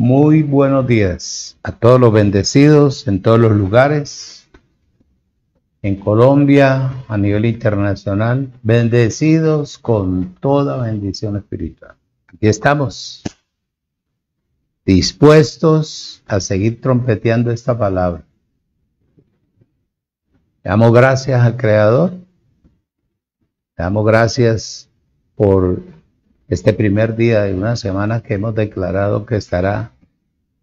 Muy buenos días a todos los bendecidos en todos los lugares, en Colombia, a nivel internacional, bendecidos con toda bendición espiritual. Aquí estamos, dispuestos a seguir trompeteando esta palabra. Le damos gracias al Creador, le damos gracias por este primer día de una semana que hemos declarado que estará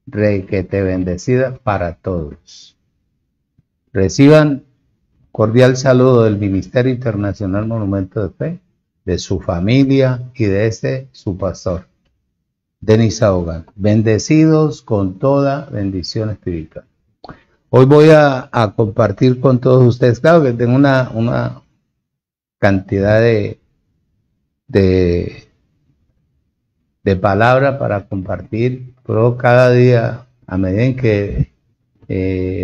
requete bendecida para todos. Reciban cordial saludo del Ministerio Internacional Monumento de Fe, de su familia y de su pastor, Denis Ahogan. Bendecidos con toda bendición espiritual. Hoy voy a compartir con todos ustedes, claro que tengo una cantidad de palabra para compartir, pero cada día, a medida en que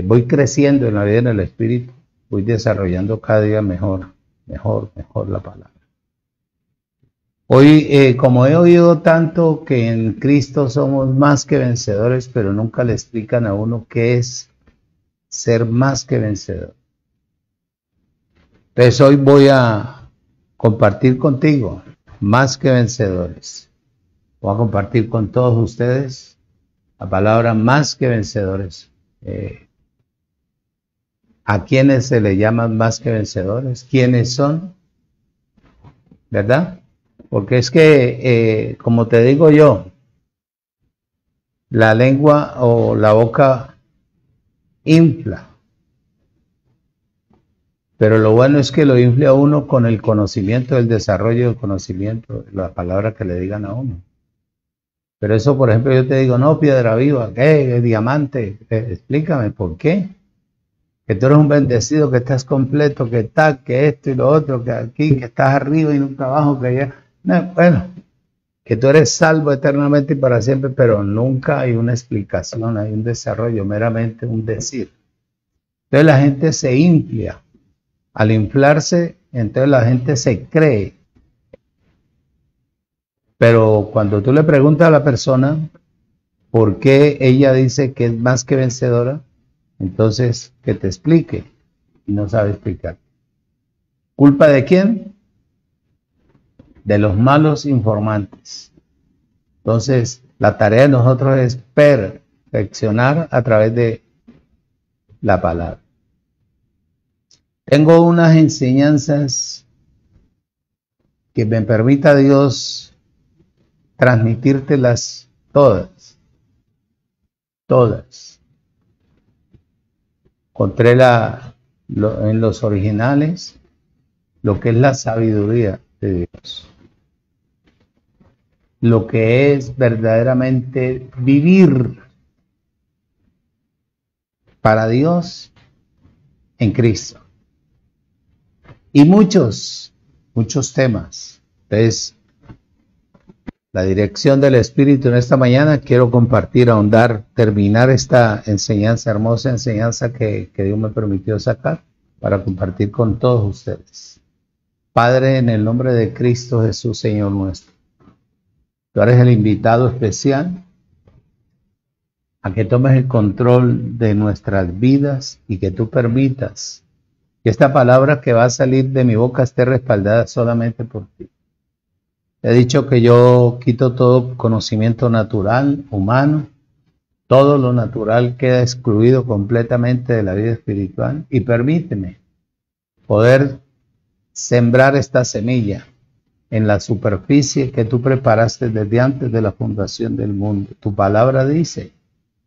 voy creciendo en la vida en el Espíritu, voy desarrollando cada día mejor la palabra. Hoy, como he oído tanto que en Cristo somos más que vencedores, pero nunca le explican a uno qué es ser más que vencedor. Entonces hoy voy a compartir contigo, más que vencedores. Voy a compartir con todos ustedes la palabra más que vencedores. ¿A quiénes se le llaman más que vencedores? ¿Quiénes son? ¿Verdad? Porque es que, como te digo yo, la lengua o la boca infla. Pero lo bueno es que lo infla a uno con el conocimiento, el desarrollo del conocimiento, la palabra que le digan a uno. Pero eso, por ejemplo, yo te digo, no, piedra viva, ¿qué? Diamante, explícame, ¿por qué? Que tú eres un bendecido, que estás completo, que tal, que esto y lo otro, que aquí, que estás arriba y nunca abajo, que allá. No, bueno, que tú eres salvo eternamente y para siempre, pero nunca hay una explicación, hay un desarrollo, meramente un decir. Entonces la gente se infla. Al inflarse, entonces la gente se cree. Pero cuando tú le preguntas a la persona por qué ella dice que es más que vencedora, entonces que te explique y no sabe explicar. ¿Culpa de quién? De los malos informantes. Entonces, la tarea de nosotros es perfeccionar a través de la palabra. Tengo unas enseñanzas que me permita Dios transmitírtelas todas. Encontré en los originales lo que es la sabiduría de Dios. Lo que es verdaderamente vivir para Dios en Cristo. Y muchos temas. Entonces, la dirección del Espíritu en esta mañana quiero compartir, ahondar, terminar esta enseñanza, hermosa enseñanza que Dios me permitió sacar para compartir con todos ustedes. Padre, en el nombre de Cristo Jesús, Señor nuestro, tú eres el invitado especial a que tomes el control de nuestras vidas y que tú permitas que esta palabra que va a salir de mi boca esté respaldada solamente por ti. He dicho que yo quito todo conocimiento natural, humano. Todo lo natural queda excluido completamente de la vida espiritual. Y permíteme poder sembrar esta semilla en la superficie que tú preparaste desde antes de la fundación del mundo. Tu palabra dice,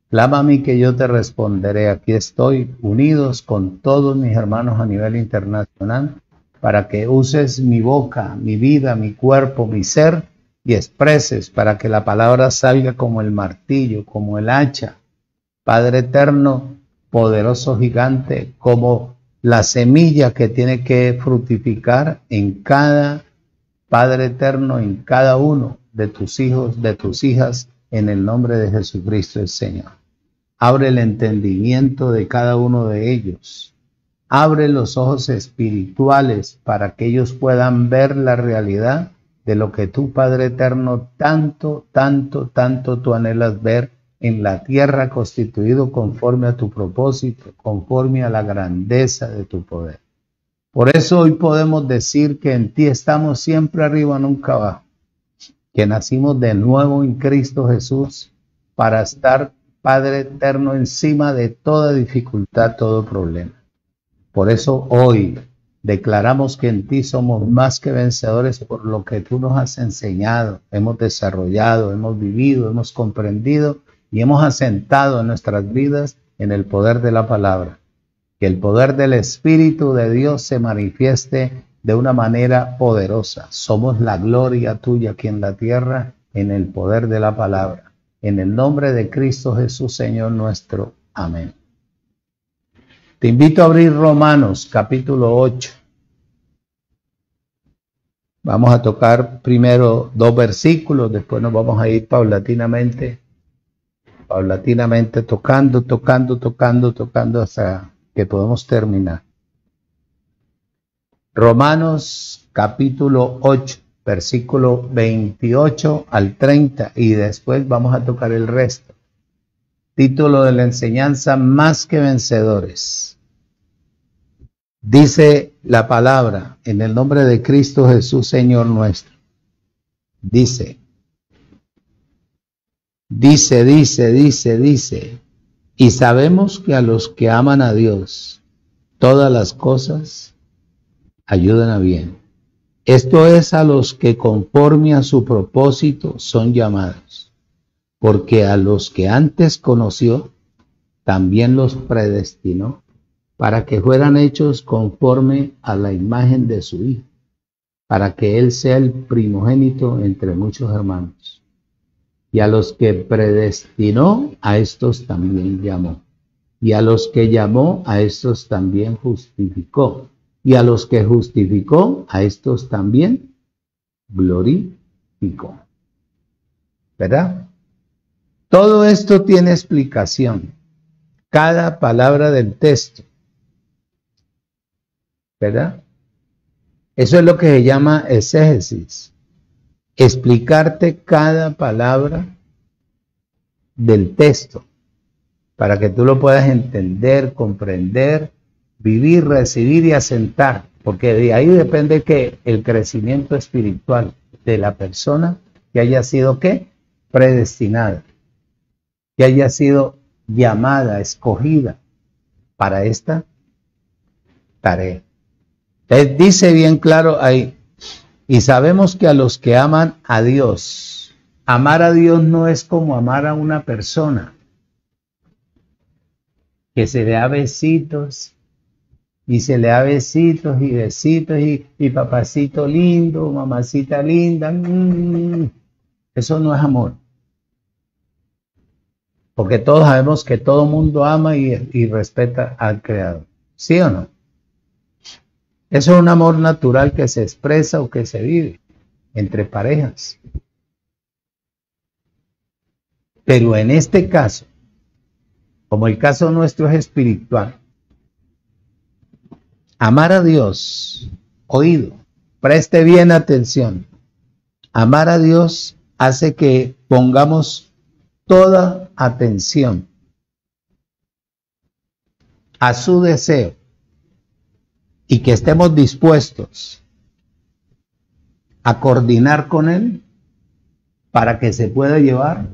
clama a mí que yo te responderé. Aquí estoy, unidos con todos mis hermanos a nivel internacional, para que uses mi boca, mi vida, mi cuerpo, mi ser, y expreses para que la palabra salga como el martillo, como el hacha. Padre eterno, poderoso gigante, como la semilla que tiene que fructificar en cada Padre eterno, en cada uno de tus hijos, de tus hijas, en el nombre de Jesucristo el Señor. Abre el entendimiento de cada uno de ellos. Abre los ojos espirituales para que ellos puedan ver la realidad de lo que tú, Padre eterno, tanto tú anhelas ver en la tierra constituido conforme a tu propósito, conforme a la grandeza de tu poder. Por eso hoy podemos decir que en ti estamos siempre arriba, nunca abajo, que nacimos de nuevo en Cristo Jesús para estar, Padre eterno, encima de toda dificultad, todo problema. Por eso hoy declaramos que en ti somos más que vencedores por lo que tú nos has enseñado, hemos desarrollado, hemos vivido, hemos comprendido y hemos asentado en nuestras vidas en el poder de la palabra. Que el poder del Espíritu de Dios se manifieste de una manera poderosa. Somos la gloria tuya aquí en la tierra en el poder de la palabra. En el nombre de Cristo Jesús, Señor nuestro. Amén. Te invito a abrir Romanos capítulo 8. Vamos a tocar primero 2 versículos, después nos vamos a ir paulatinamente tocando hasta que podamos terminar. Romanos capítulo 8, versículo 28 al 30 y después vamos a tocar el resto. Título de la enseñanza: Más que vencedores. Dice la palabra en el nombre de Cristo Jesús, Señor nuestro. Dice. Y sabemos que a los que aman a Dios, todas las cosas ayudan a bien. Esto es a los que conforme a su propósito son llamados. Porque a los que antes conoció, también los predestinó para que fueran hechos conforme a la imagen de su Hijo, para que Él sea el primogénito entre muchos hermanos. Y a los que predestinó, a estos también llamó. Y a los que llamó, a estos también justificó. Y a los que justificó, a estos también glorificó. ¿Verdad? Todo esto tiene explicación. Cada palabra del texto. ¿Verdad? Eso es lo que se llama exégesis. Explicarte cada palabra del texto para que tú lo puedas entender, comprender, vivir, recibir y asentar, porque de ahí depende que el crecimiento espiritual de la persona que haya sido ¿qué? Predestinada, que haya sido llamada, escogida para esta tarea. Entonces dice bien claro ahí: y sabemos que a los que aman a Dios, amar a Dios no es como amar a una persona, que se le da besitos, y se le da besitos y besitos, y papacito lindo, mamacita linda. Eso no es amor. Porque todos sabemos que todo mundo ama y respeta al Creador. ¿Sí o no? Eso es un amor natural que se expresa o que se vive entre parejas. Pero en este caso, como el caso nuestro es espiritual, amar a Dios, oído, preste bien atención. Amar a Dios hace que pongamos toda atención a su deseo y que estemos dispuestos a coordinar con Él para que se pueda llevar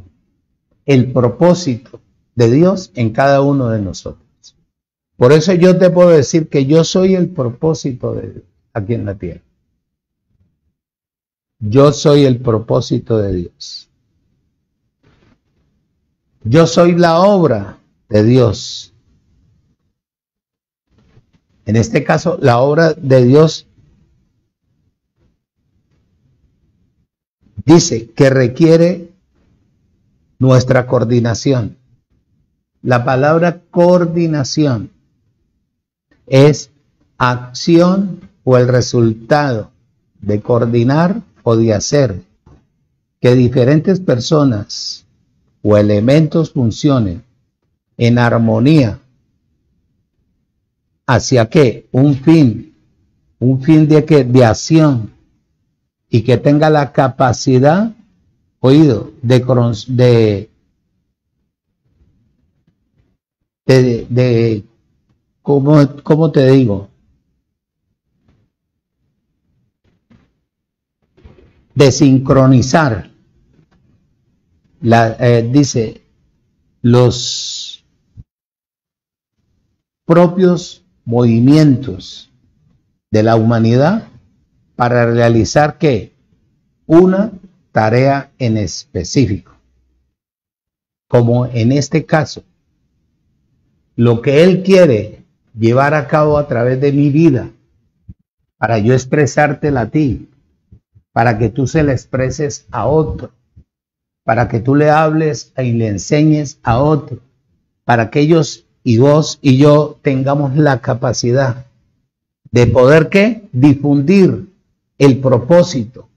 el propósito de Dios en cada uno de nosotros. Por eso yo te puedo decir que yo soy el propósito de Dios aquí en la tierra. Yo soy el propósito de Dios. Yo soy la obra de Dios. En este caso, la obra de Dios dice que requiere nuestra coordinación. La palabra coordinación es acción o el resultado de coordinar o de hacer que diferentes personas o elementos funcionen en armonía. ¿Hacia qué? Un fin de qué? De acción, y que tenga la capacidad, oído, de ¿cómo te digo? De sincronizar, dice, los propios movimientos de la humanidad para realizar ¿qué? Una tarea en específico. Como en este caso, lo que Él quiere llevar a cabo a través de mi vida, para yo expresártela a ti, para que tú se la expreses a otro, para que tú le hables y le enseñes a otro, para que ellos y vos y yo tengamos la capacidad de poder ¿qué? Difundir el propósito,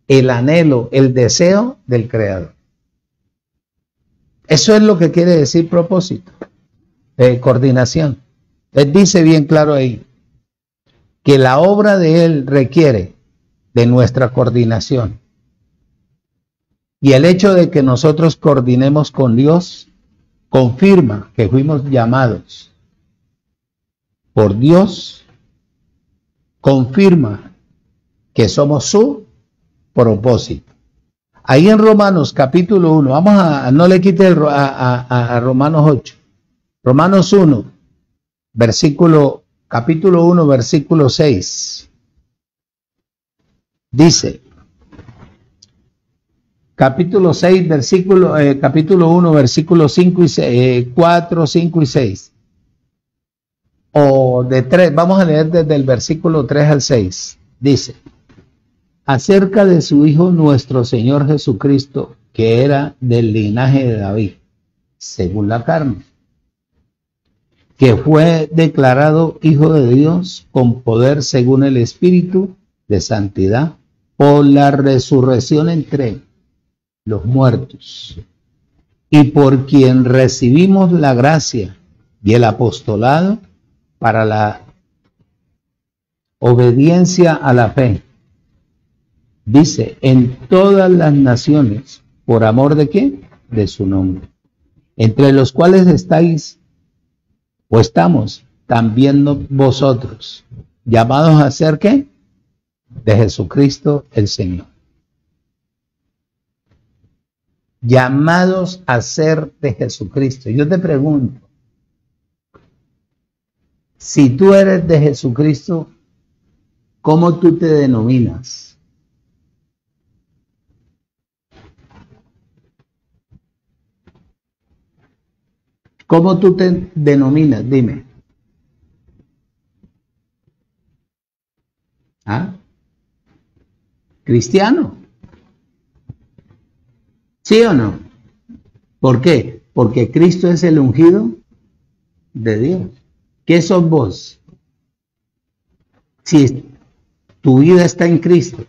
el anhelo, el deseo del Creador. Eso es lo que quiere decir propósito, coordinación. Él dice bien claro ahí que la obra de Él requiere de nuestra coordinación. Y el hecho de que nosotros coordinemos con Dios confirma que fuimos llamados por Dios, confirma que somos su propósito. Ahí en Romanos capítulo 1, vamos a, no le quite a Romanos 8, Romanos 1, capítulo 1, versículo 6, dice, capítulo 1, versículo 5 y 4, 5 y 6, o de 3, vamos a leer desde el versículo 3 al 6, dice, acerca de su Hijo nuestro Señor Jesucristo, que era del linaje de David, según la carne, que fue declarado Hijo de Dios con poder según el Espíritu de santidad, por la resurrección entre los muertos, y por quien recibimos la gracia y el apostolado para la obediencia a la fe. Dice, en todas las naciones, ¿por amor de qué? De su nombre, entre los cuales estáis o estamos también vosotros, llamados a ser ¿qué? De Jesucristo el Señor. Llamados a ser de Jesucristo. Yo te pregunto, si tú eres de Jesucristo, ¿cómo tú te denominas? ¿Cómo tú te denominas? Dime. ¿Ah? ¿Cristiano? ¿Sí o no? ¿Por qué? Porque Cristo es el ungido de Dios. ¿Qué sos vos? Si tu vida está en Cristo,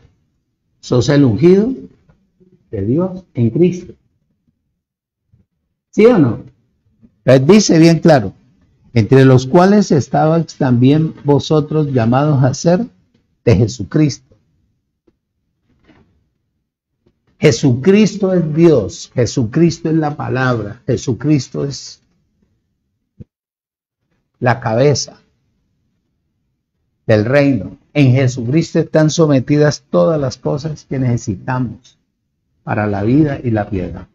sos el ungido de Dios en Cristo. ¿Sí o no? Entonces dice bien claro, entre los cuales estabais también vosotros llamados a ser de Jesucristo. Jesucristo es Dios, Jesucristo es la palabra, Jesucristo es la cabeza del reino. En Jesucristo están sometidas todas las cosas que necesitamos para la vida y la piedad.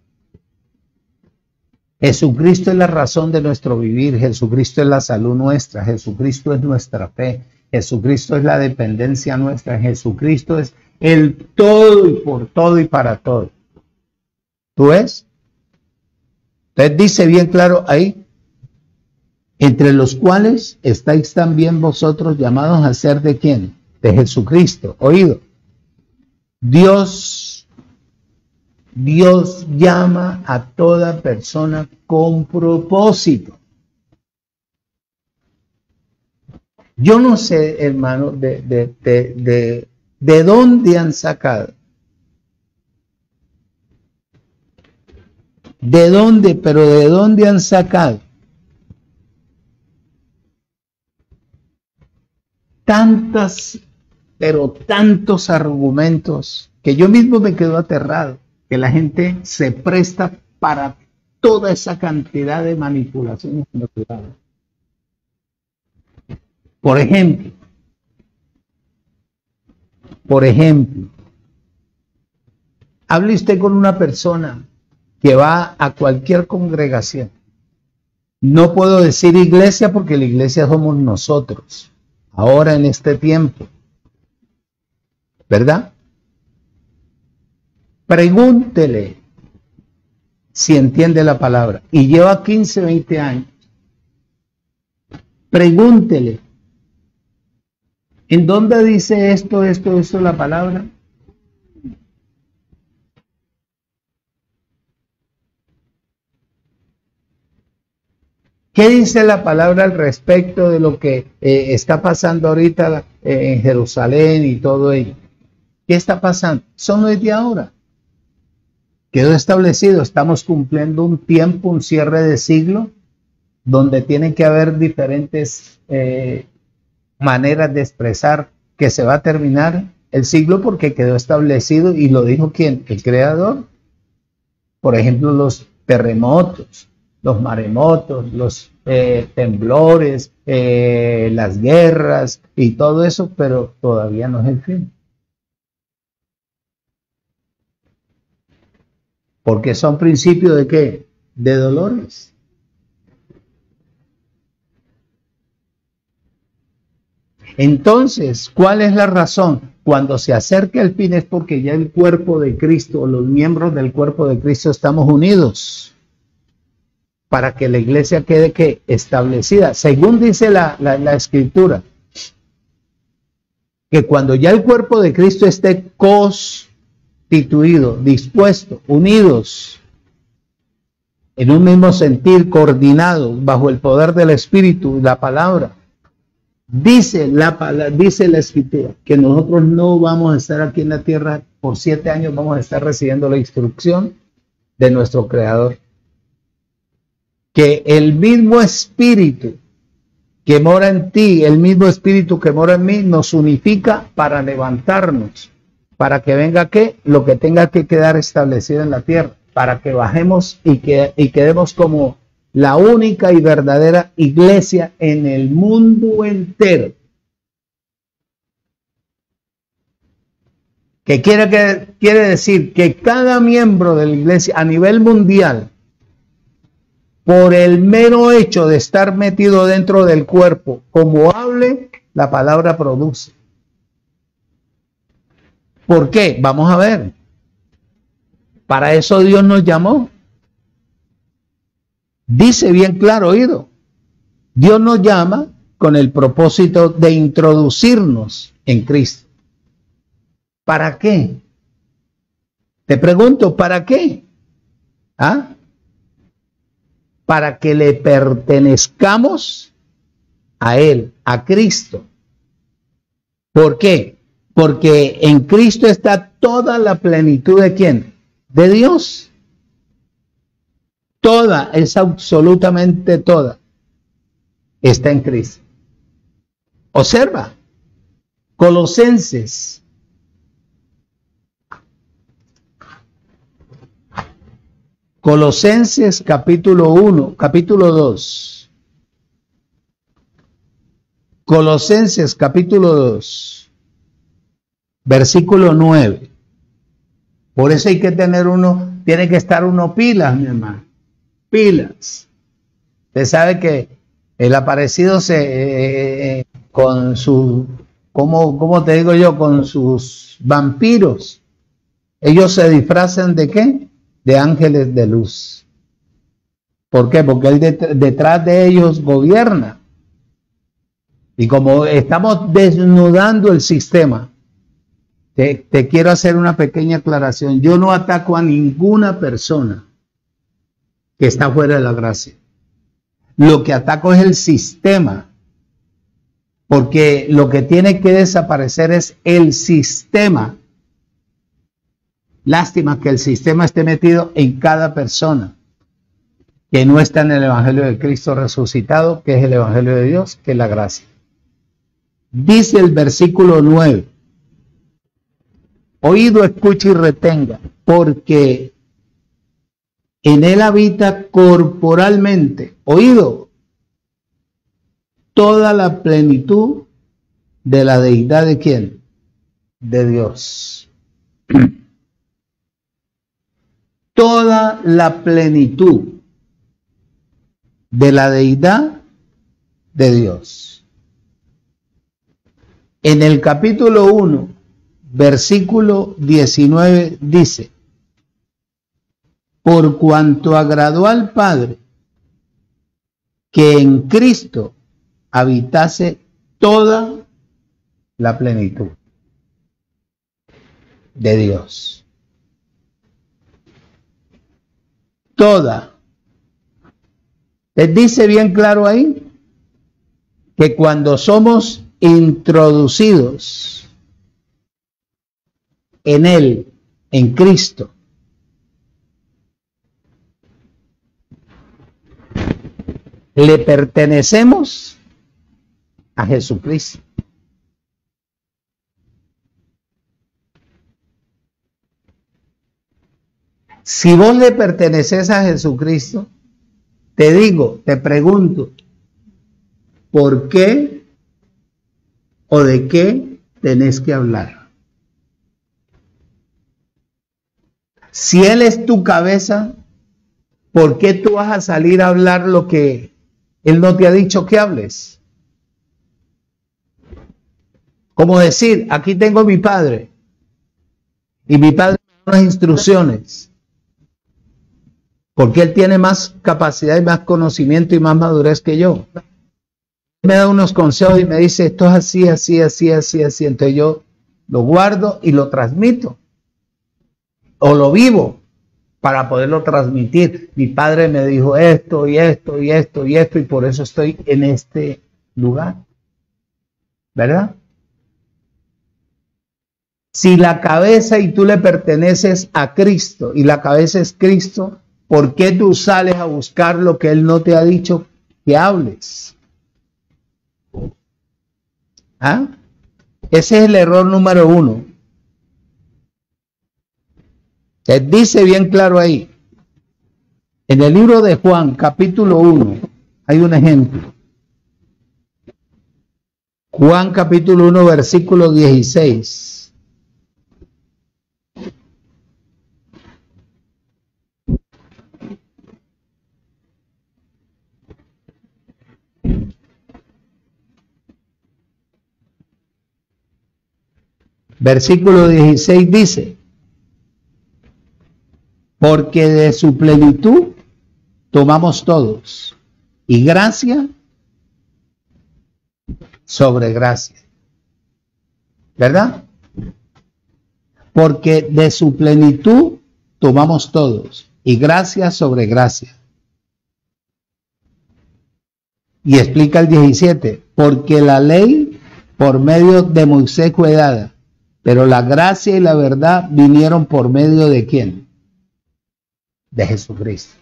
Jesucristo es la razón de nuestro vivir, Jesucristo es la salud nuestra, Jesucristo es nuestra fe, Jesucristo es la dependencia nuestra, Jesucristo es el todo y por todo y para todo. ¿Tú ves? Entonces dice bien claro ahí, entre los cuales estáis también vosotros llamados a ser de quién? De Jesucristo. Oído. Dios llama a toda persona con propósito. Yo no sé, hermano, de dónde han sacado. ¿De dónde? Pero ¿de dónde han sacado tantos argumentos que yo mismo me quedo aterrado? Que la gente se presta para toda esa cantidad de manipulaciones en los privados. Por ejemplo, hable usted con una persona que va a cualquier congregación. No puedo decir iglesia porque la iglesia somos nosotros, ahora en este tiempo, ¿verdad? Pregúntele si entiende la palabra y lleva 15, 20 años. Pregúntele, ¿en dónde dice esto, la palabra? ¿Qué dice la palabra al respecto de lo que está pasando ahorita en Jerusalén y todo ello? ¿Qué está pasando? Eso no es de ahora. Quedó establecido, estamos cumpliendo un tiempo, un cierre de siglo, donde tiene que haber diferentes maneras de expresar que se va a terminar el siglo porque quedó establecido y lo dijo ¿quién? El Creador. Por ejemplo, los terremotos, los maremotos, los temblores, las guerras y todo eso, pero todavía no es el fin. Porque son principios de ¿qué? De dolores. Entonces, ¿cuál es la razón? Cuando se acerca el fin es porque ya el cuerpo de Cristo, los miembros del cuerpo de Cristo estamos unidos para que la iglesia quede ¿qué? Establecida. Según dice la Escritura, que cuando ya el cuerpo de Cristo esté constituido, dispuesto, unidos, en un mismo sentir, coordinados, bajo el poder del Espíritu, la palabra, dice la Escritura, que nosotros no vamos a estar aquí en la tierra por 7 años, vamos a estar recibiendo la instrucción de nuestro Creador. Que el mismo Espíritu que mora en ti, el mismo Espíritu que mora en mí, nos unifica para levantarnos, para que venga ¿qué? Lo que tenga que quedar establecido en la tierra, para que bajemos y quedemos como la única y verdadera iglesia en el mundo entero. Que quiere decir que cada miembro de la iglesia a nivel mundial, por el mero hecho de estar metido dentro del cuerpo, como hable, la palabra produce. ¿Por qué? Vamos a ver. Para eso Dios nos llamó. Dice bien claro, oído. Dios nos llama con el propósito de introducirnos en Cristo. ¿Para qué? Te pregunto, ¿para qué? ¿Ah? Para que le pertenezcamos a Él, a Cristo. ¿Por qué? Porque en Cristo está toda la plenitud ¿de quién? De Dios. Toda, es absolutamente toda, está en Cristo. Observa, Colosenses. Colosenses capítulo 1, capítulo 2. Colosenses capítulo 2, versículo 9. Por eso hay que tener tiene que estar uno pilas, mi hermano. Pilas. Usted sabe que el aparecido con su, ¿cómo te digo yo? Con sus vampiros. Ellos se disfrazan ¿de qué? De ángeles de luz. ¿Por qué? Porque él detrás de ellos gobierna. Y como estamos desnudando el sistema, te quiero hacer una pequeña aclaración. Yo no ataco a ninguna persona que está fuera de la gracia. Lo que ataco es el sistema. Porque lo que tiene que desaparecer es el sistema. Lástima que el sistema esté metido en cada persona que no está en el Evangelio de Cristo resucitado, que es el Evangelio de Dios, que es la gracia. Dice el versículo 9, oído, escucha y retenga, porque en él habita corporalmente, oído, toda la plenitud de la deidad de ¿quién? De Dios. Toda la plenitud de la deidad de Dios. En el capítulo 1, versículo 19 dice: por cuanto agradó al Padre que en Cristo habitase toda la plenitud de Dios. Toda. Les dice bien claro ahí que cuando somos introducidos en Él, en Cristo, le pertenecemos a Jesucristo. Si vos le perteneces a Jesucristo, te digo, te pregunto, ¿por qué o de qué tenés que hablar? Si Él es tu cabeza, ¿por qué tú vas a salir a hablar lo que Él no te ha dicho que hables? Como decir, aquí tengo a mi padre, y mi padre me da unas instrucciones, porque Él tiene más capacidad y más conocimiento y más madurez que yo. Me da unos consejos y me dice, esto es así, así, así, así, así. Entonces yo lo guardo y lo transmito. O lo vivo para poderlo transmitir. Mi padre me dijo esto y esto y esto y esto y por eso estoy en este lugar. ¿Verdad? Si la cabeza y tú le perteneces a Cristo y la cabeza es Cristo, ¿por qué tú sales a buscar lo que Él no te ha dicho que hables? ¿Ah? Ese es el error número 1. Él dice bien claro ahí. En el libro de Juan, capítulo 1, hay un ejemplo. Juan, capítulo 1, versículo 16. Versículo 16 dice: porque de su plenitud tomamos todos, y gracia sobre gracia. ¿Verdad? Porque de su plenitud tomamos todos, y gracia sobre gracia. Y explica el 17, porque la ley por medio de Moisés fue dada, pero la gracia y la verdad vinieron por medio de ¿quién? De Jesucristo.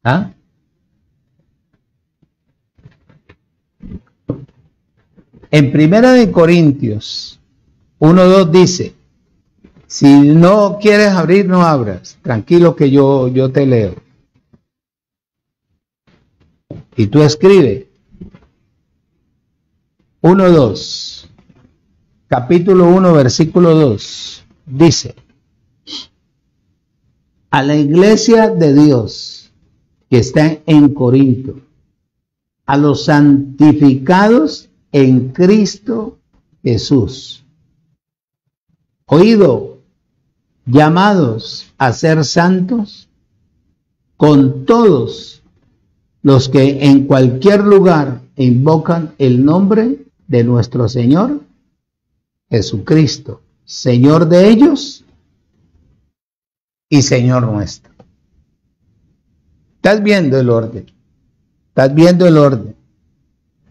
¿Ah? En Primera de Corintios 1:2 dice: si no quieres abrir, no abras. Tranquilo que yo te leo. Y tú escribe 1:2. Capítulo 1, versículo 2. Dice: a la iglesia de Dios que está en Corinto, a los santificados en Cristo Jesús, oído, llamados a ser santos, con todos los que en cualquier lugar invocan el nombre de nuestro Señor Jesucristo, Señor de ellos y Señor nuestro. ¿Estás viendo el orden? ¿Estás viendo el orden?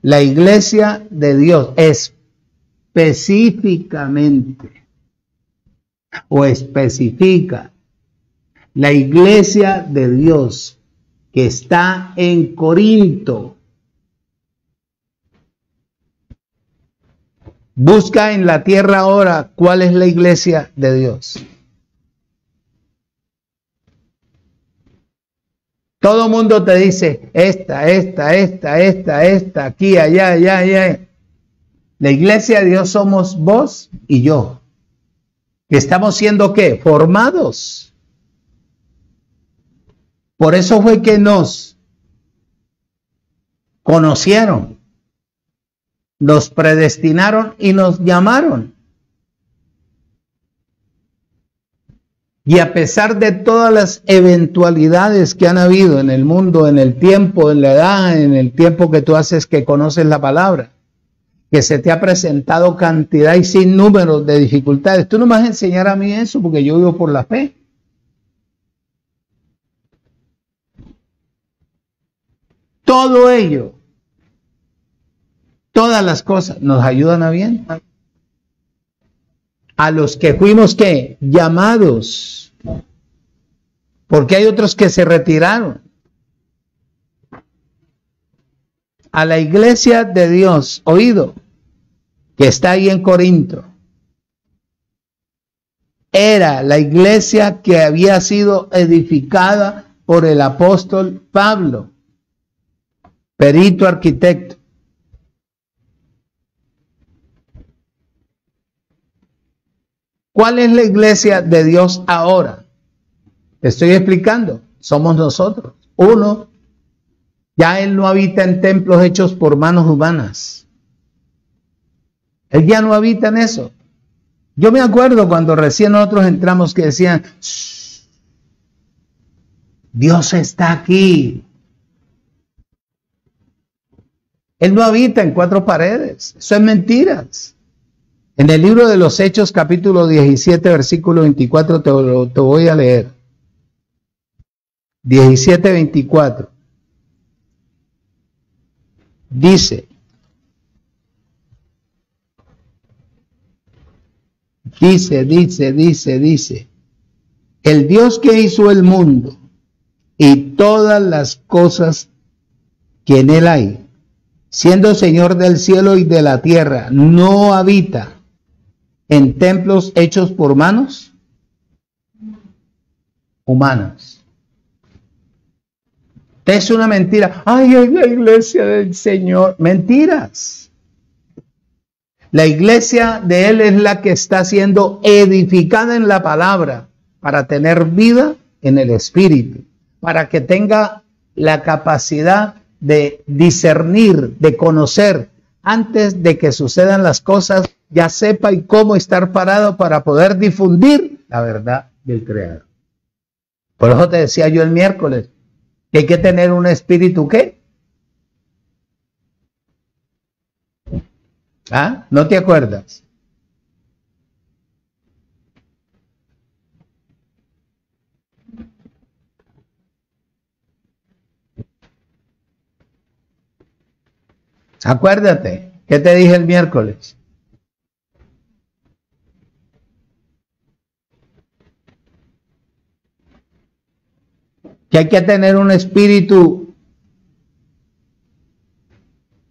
La iglesia de Dios específicamente o especifica la iglesia de Dios que está en Corinto. Busca en la tierra ahora cuál es la iglesia de Dios. Todo mundo te dice, esta, aquí, allá, allá. La iglesia de Dios somos vos y yo. ¿Estamos siendo qué? Formados. Por eso fue que nos conocieron, nos predestinaron y nos llamaron. Y a pesar de todas las eventualidades que han habido en el mundo, en el tiempo, en la edad, en el tiempo que tú haces que conoces la palabra, que se te ha presentado cantidad y sin números de dificultades, tú no me vas a enseñar a mí eso porque yo vivo por la fe. Todo ello, todas las cosas nos ayudan a bien. A los que fuimos, ¿qué? Llamados. Porque hay otros que se retiraron. A la iglesia de Dios, oído, que está ahí en Corinto, era la iglesia que había sido edificada por el apóstol Pablo, perito arquitecto. ¿Cuál es la iglesia de Dios ahora? Te estoy explicando. Somos nosotros. Uno, ya Él no habita en templos hechos por manos humanas. Él ya no habita en eso. Yo me acuerdo cuando recién nosotros entramos que decían, Dios está aquí. Él no habita en cuatro paredes. Eso es mentiras. En el libro de los Hechos, capítulo 17, versículo 24, te voy a leer. 17, 24. Dice, el Dios que hizo el mundo y todas las cosas que en él hay, siendo Señor del cielo y de la tierra, no habita en templos hechos por manos humanas. Es una mentira. Ay, es la iglesia del Señor. Mentiras. La iglesia de Él es la que está siendo edificada en la palabra para tener vida en el Espíritu, para que tenga la capacidad de discernir, de conocer, antes de que sucedan las cosas, ya sepa y cómo estar parado para poder difundir la verdad del Creador. Por eso te decía yo el miércoles, que hay que tener un espíritu, ¿qué? ¿Ah? ¿No te acuerdas? Acuérdate, ¿qué te dije el miércoles? Que hay que tener un espíritu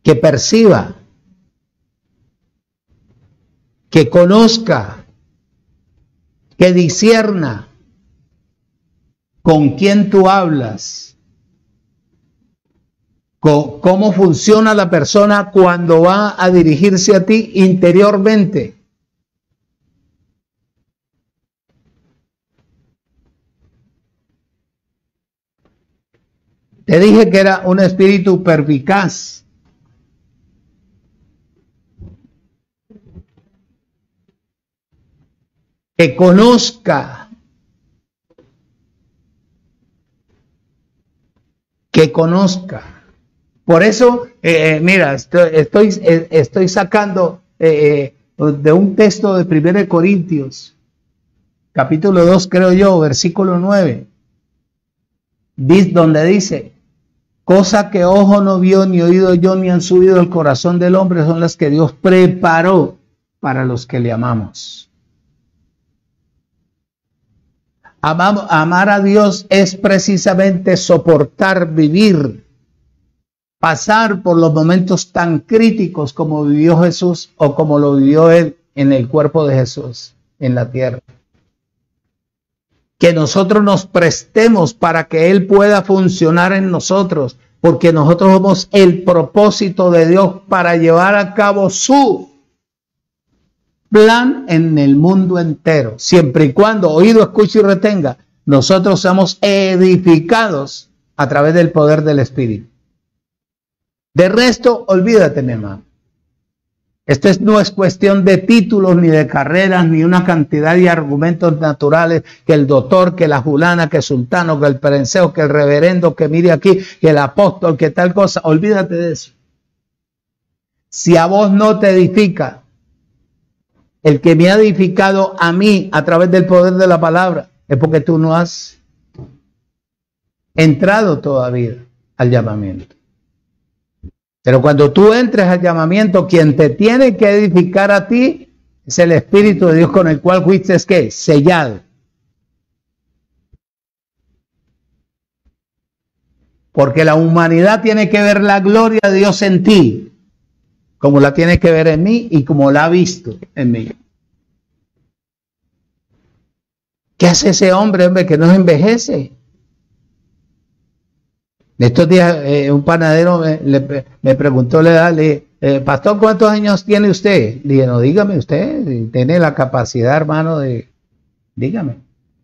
que perciba, que conozca, que discierna con quién tú hablas, cómo funciona la persona cuando va a dirigirse a ti interiormente. Te dije que era un espíritu perspicaz. Que conozca. Que conozca. Por eso, mira, estoy sacando de un texto de 1 Corintios, capítulo 2, creo yo, versículo 9, donde dice, cosa que ojo no vio, ni oído yo, ni han subido al corazón del hombre, son las que Dios preparó para los que le amamos. Amar a Dios es precisamente soportar, vivir, pasar por los momentos tan críticos como vivió Jesús o como lo vivió Él en el cuerpo de Jesús en la tierra. que nosotros nos prestemos para que Él pueda funcionar en nosotros, porque nosotros somos el propósito de Dios para llevar a cabo su plan en el mundo entero, siempre y cuando oído, escuche y retenga, nosotros somos edificados a través del poder del Espíritu. De resto, olvídate, mi hermano. Esto no es cuestión de títulos, ni de carreras, ni una cantidad de argumentos naturales, que el doctor, que la fulana, que el sultano, que el prenseo, que el reverendo, que mire aquí, que el apóstol, que tal cosa. Olvídate de eso. Si a vos no te edifica el que me ha edificado a mí a través del poder de la palabra, es porque tú no has entrado todavía al llamamiento. Pero cuando tú entres al llamamiento, quien te tiene que edificar a ti es el Espíritu de Dios con el cual fuiste, ¿qué? Sellado. Porque la humanidad tiene que ver la gloria de Dios en ti, como la tiene que ver en mí y como la ha visto en mí. ¿Qué hace ese hombre, que no envejece? Estos días un panadero me preguntó la edad, le dije, pastor, ¿cuántos años tiene usted? Le dije, no, dígame usted, tiene la capacidad, hermano, dígame,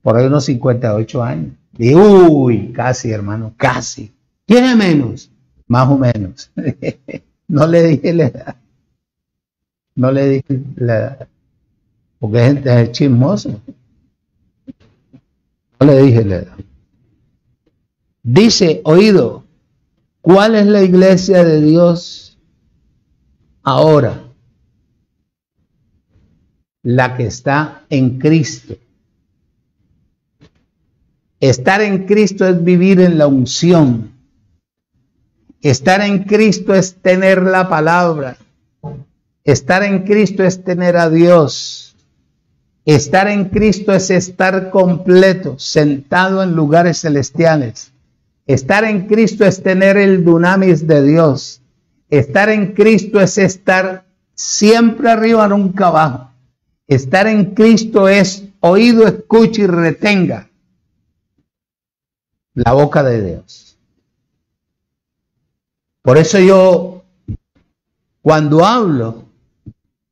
por ahí unos 58 años. Le dije, uy, casi, hermano, casi. ¿Tiene menos? Más o menos. No le dije la edad. No le dije la edad. Porque es chismoso. No le dije la edad. Dice, oído, ¿cuál es la iglesia de Dios ahora? La que está en Cristo. Estar en Cristo es vivir en la unción. Estar en Cristo es tener la palabra. Estar en Cristo es tener a Dios. Estar en Cristo es estar completo, sentado en lugares celestiales. Estar en Cristo es tener el dunamis de Dios. Estar en Cristo es estar siempre arriba, nunca abajo. Estar en Cristo es oído, escuche y retenga la boca de Dios. Por eso yo, cuando hablo,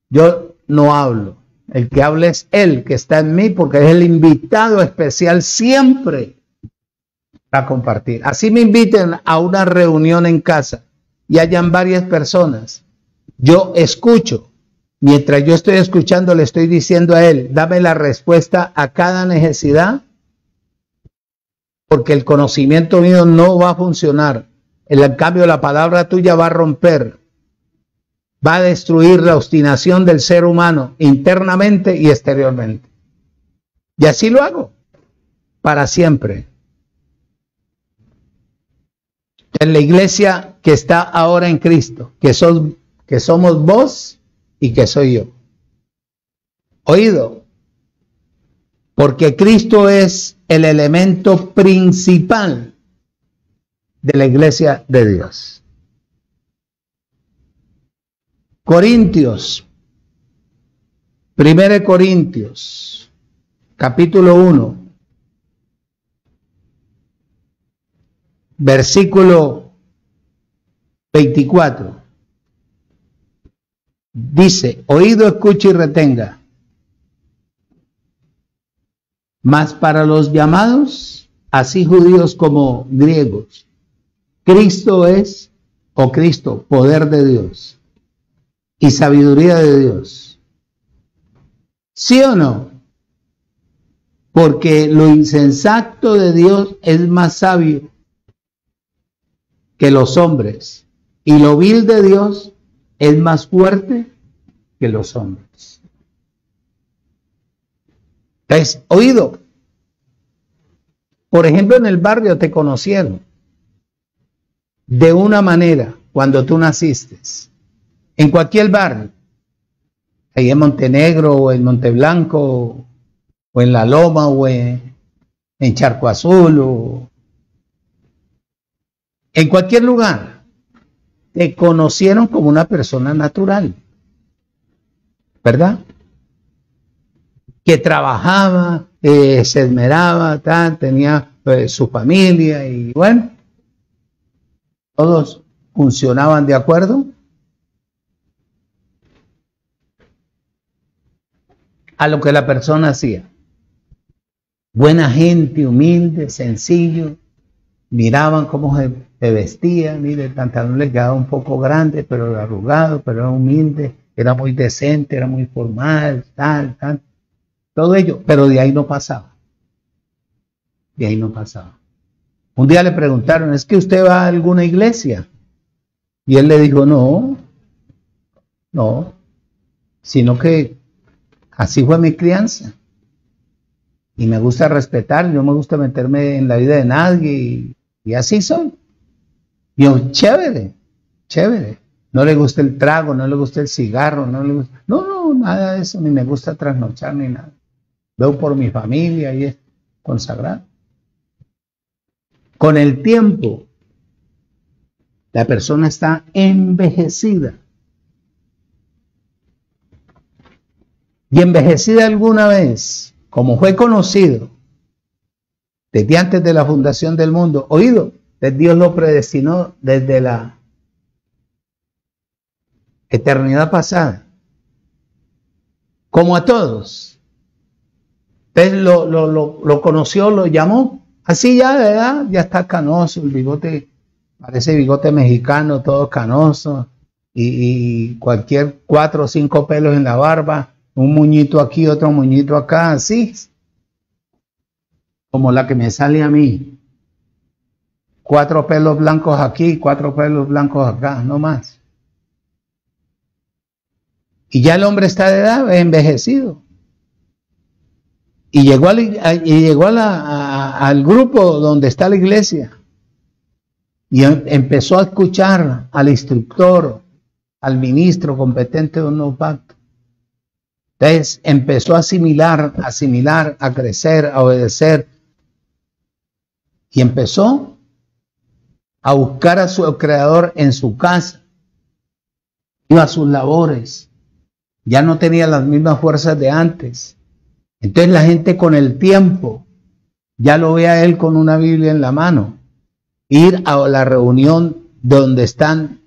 yo no hablo. El que habla es Él, que está en mí, porque es el invitado especial siempre a compartir. Así me inviten a una reunión en casa y hayan varias personas. Yo escucho. Mientras yo estoy escuchando, le estoy diciendo a Él, dame la respuesta a cada necesidad, porque el conocimiento mío no va a funcionar. En cambio, la palabra tuya va a romper, va a destruir la obstinación del ser humano internamente y exteriormente. Y así lo hago, para siempre. En la iglesia que está ahora en Cristo, que somos vos y que soy yo. Oído, porque Cristo es el elemento principal de la iglesia de Dios. Corintios, 1 Corintios, capítulo 1, versículo 24. Dice, oído, escuche y retenga. Mas para los llamados, así judíos como griegos, Cristo es, o Cristo, poder de Dios y sabiduría de Dios. ¿Sí o no? Porque lo insensato de Dios es más sabio que los hombres, y lo vil de Dios es más fuerte que los hombres. Entonces, oído. Por ejemplo, en el barrio te conocieron de una manera cuando tú naciste. En cualquier barrio, ahí en Montenegro o en Monteblanco o en La Loma o en Charco Azul o en cualquier lugar, te conocieron como una persona natural, ¿verdad? Que trabajaba, se esmeraba, tenía su familia y bueno, todos funcionaban de acuerdo a lo que la persona hacía. Buena gente, humilde, sencillo, miraban cómo se vestía, mire, el pantalón le quedaba un poco grande, pero era arrugado, pero era humilde, era muy decente, era muy formal, tal, todo ello, pero de ahí no pasaba. De ahí no pasaba. Un día le preguntaron, ¿es que usted va a alguna iglesia? Y él le dijo, no, sino que así fue mi crianza. Y me gusta respetar, no me gusta meterme en la vida de nadie, y así son. Y yo, chévere. No le gusta el trago, no le gusta el cigarro, no, nada de eso, ni me gusta trasnochar ni nada. Veo por mi familia y es consagrado. Con el tiempo, la persona está envejecida. Y envejecida alguna vez, como fue conocido desde antes de la fundación del mundo, oído, Dios lo predestinó desde la eternidad pasada, como a todos. Entonces lo conoció, lo llamó, así ya de edad, ya está canoso, el bigote, parece bigote mexicano, todo canoso, y cualquier 4 o 5 pelos en la barba, un muñito aquí, otro muñito acá, así, como la que me sale a mí. 4 pelos blancos aquí, 4 pelos blancos acá, no más. Y ya el hombre está de edad, envejecido. Y llegó al grupo donde está la iglesia. Y empezó a escuchar al instructor, al ministro competente de un nuevo pacto. Entonces empezó a asimilar, a crecer, a obedecer. Y empezó a buscar a su creador en su casa. Iba a sus labores. Ya no tenía las mismas fuerzas de antes. Entonces la gente con el tiempo ya lo ve a él con una Biblia en la mano. Ir a la reunión donde están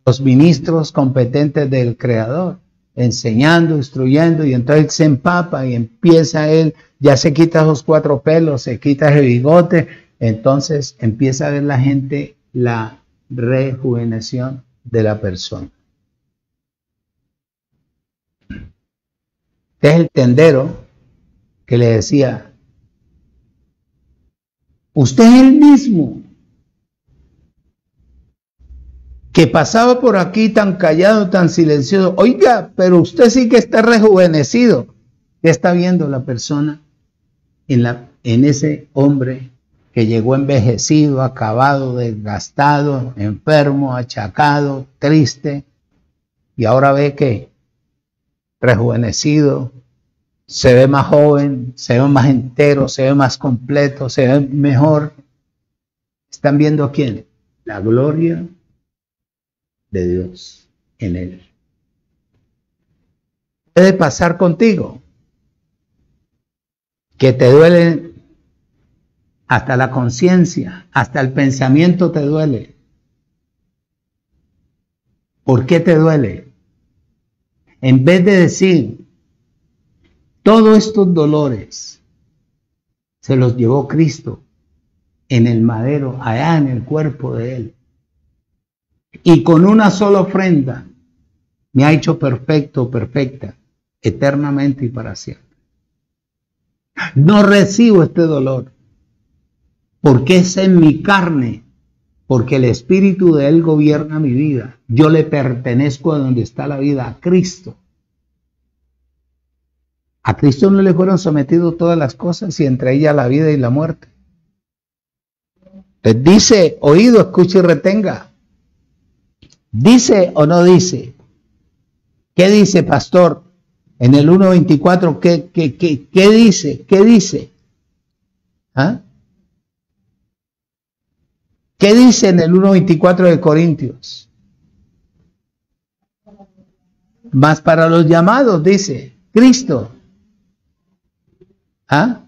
los ministros competentes del Creador, enseñando, instruyendo, y entonces se empapa y empieza él, ya se quita esos 4 pelos, se quita ese bigote, entonces empieza a ver la gente la rejuvenación de la persona. Es el tendero que le decía, usted es el mismo que pasaba por aquí tan callado, tan silencioso. Oiga, pero usted sí que está rejuvenecido. ¿Qué está viendo la persona en ese hombre que llegó envejecido, acabado, desgastado, enfermo, achacado, triste? Y ahora ve que rejuvenecido, se ve más joven, se ve más entero, se ve más completo, se ve mejor. ¿Están viendo a quién? La gloria de Dios en él. Puede pasar contigo que te duele hasta la conciencia, hasta el pensamiento te duele. ¿Por qué te duele? En vez de decir, todos estos dolores se los llevó Cristo en el madero, allá en el cuerpo de Él. Y con una sola ofrenda me ha hecho perfecto, perfecta, eternamente y para siempre. No recibo este dolor, porque es en mi carne, porque el Espíritu de Él gobierna mi vida. Yo le pertenezco a donde está la vida, a Cristo. A Cristo no le fueron sometidos todas las cosas y entre ellas la vida y la muerte. Entonces dice, oído, escuche y retenga. ¿Dice o no dice? ¿Qué dice, pastor? En el 1.24, ¿qué dice? ¿Qué dice? ¿Ah? ¿Qué dice en el 1.24 de Corintios? Mas para los llamados, dice Cristo. ¿Ah?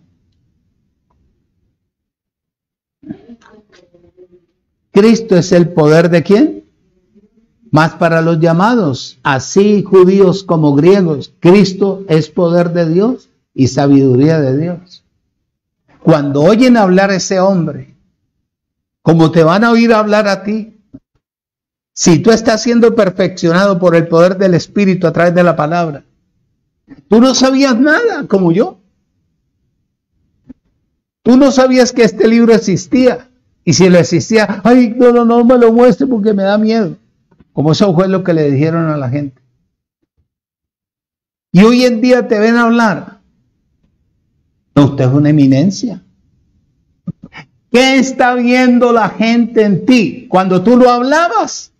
Cristo es el poder ¿de quién? Más para los llamados, así judíos como griegos. Cristo es poder de Dios y sabiduría de Dios. Cuando oyen hablar a ese hombre, como te van a oír hablar a ti, si tú estás siendo perfeccionado por el poder del Espíritu a través de la palabra, tú no sabías nada como yo. Tú no sabías que este libro existía. Y si lo existía, ay, no me lo muestre porque me da miedo. Como eso fue lo que le dijeron a la gente. Y hoy en día te ven hablar. No, usted es una eminencia. ¿Qué está viendo la gente en ti? Cuando tú lo hablabas.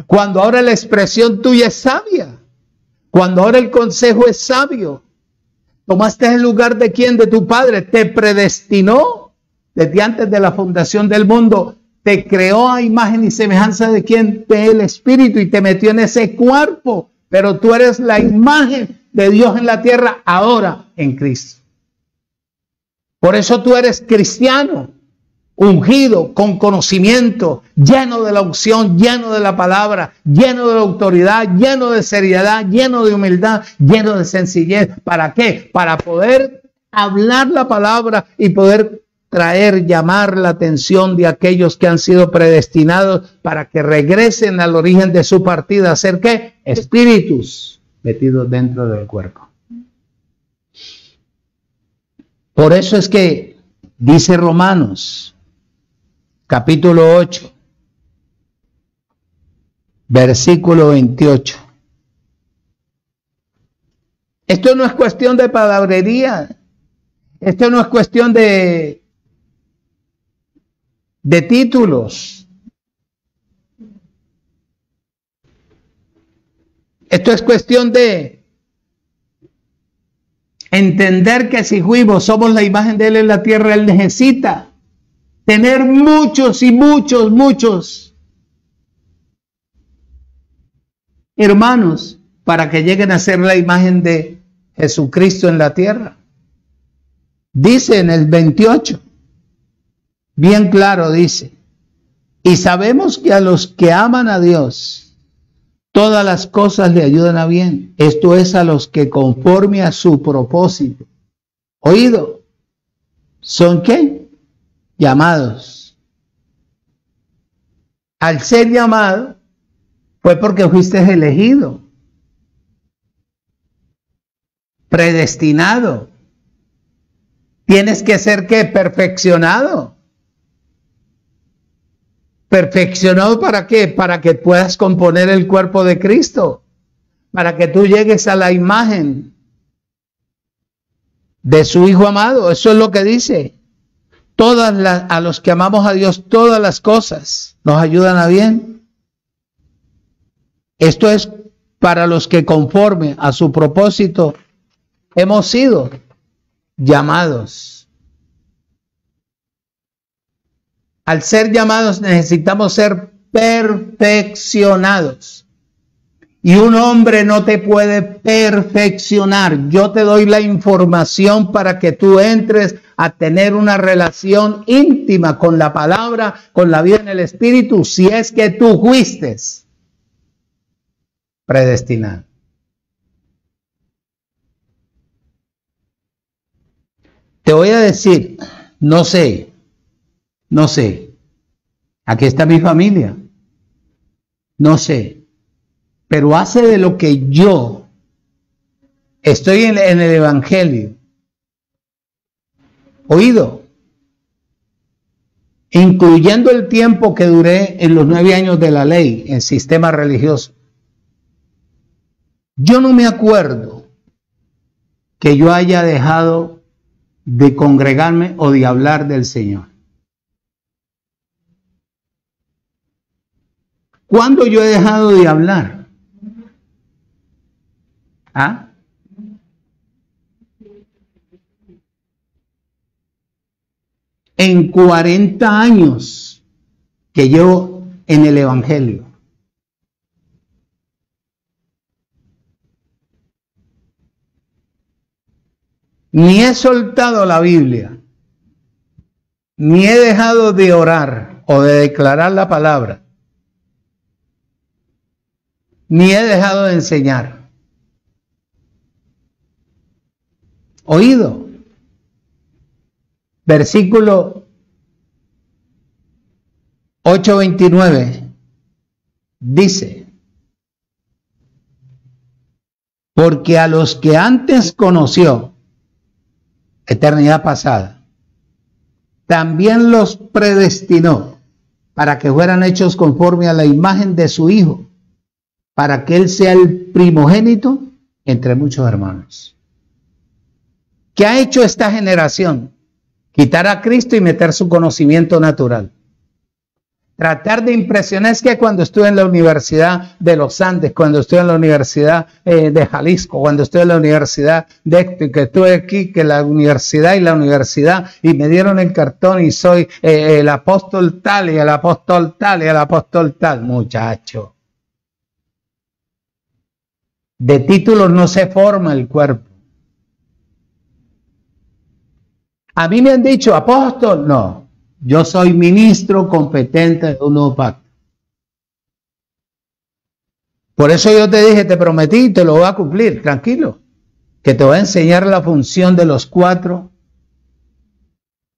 Cuando ahora la expresión tuya es sabia. Cuando ahora el consejo es sabio. Tomaste el lugar de quién, de tu padre. Te predestinó desde antes de la fundación del mundo. Te creó a imagen y semejanza de quién, del Espíritu, y te metió en ese cuerpo. Pero tú eres la imagen de Dios en la tierra ahora en Cristo. Por eso tú eres cristiano, ungido, con conocimiento, lleno de la unción, lleno de la palabra, lleno de la autoridad, lleno de seriedad, lleno de humildad, lleno de sencillez. ¿Para qué? Para poder hablar la palabra y poder llamar la atención de aquellos que han sido predestinados para que regresen al origen de su partida, a ser ¿qué? Espíritus metidos dentro del cuerpo. Por eso es que dice Romanos, capítulo 8, versículo 28. Esto no es cuestión de palabrería. Esto no es cuestión de títulos. Esto es cuestión de entender que si fuimos, somos la imagen de Él en la tierra, Él necesita tener muchos y muchos hermanos para que lleguen a ser la imagen de Jesucristo en la tierra. Dice en el 28, bien claro dice, y sabemos que a los que aman a Dios, todas las cosas le ayudan a bien. Esto es a los que conforme a su propósito. ¿Oído? ¿Son qué? Llamados. Al ser llamado, fue porque fuiste elegido, predestinado. Tienes que ser ¿qué? Perfeccionado. ¿Perfeccionado para qué? Para que puedas componer el cuerpo de Cristo. Para que tú llegues a la imagen de su Hijo amado. Eso es lo que dice. A los que amamos a Dios, todas las cosas nos ayudan a bien. Esto es para los que conforme a su propósito hemos sido llamados. Al ser llamados necesitamos ser perfeccionados. Y un hombre no te puede perfeccionar. Yo te doy la información para que tú entres a tener una relación íntima con la palabra, con la vida en el Espíritu, si es que tú fuiste predestinado. Te voy a decir, no sé, aquí está mi familia, no sé, pero hace de lo que yo estoy en el Evangelio, oído, incluyendo el tiempo que duré en los 9 años de la ley en sistema religioso. Yo no me acuerdo que yo haya dejado de congregarme o de hablar del Señor. ¿Cuándo yo he dejado de hablar? ¿Ah? En 40 años que llevo en el Evangelio. ni he soltado la Biblia, ni he dejado de orar o de declarar la palabra, ni he dejado de enseñar. Oído. Versículo 8:29 dice: porque a los que antes conoció, eternidad pasada, también los predestinó para que fueran hechos conforme a la imagen de su Hijo, para que Él sea el primogénito entre muchos hermanos. ¿Qué ha hecho esta generación? Quitar a Cristo y meter su conocimiento natural. Tratar de impresionar. Es que cuando estuve en la Universidad de los Andes, cuando estuve en la Universidad de Jalisco, cuando estuve en la Universidad de que estuve aquí, que la universidad y me dieron el cartón y soy el apóstol tal y el apóstol tal y el apóstol tal. Muchacho. De títulos no se forma el cuerpo. A mí me han dicho apóstol, no. Yo soy ministro competente de un nuevo pacto. Por eso yo te dije, te prometí y te lo voy a cumplir, tranquilo. Que te voy a enseñar la función de los 4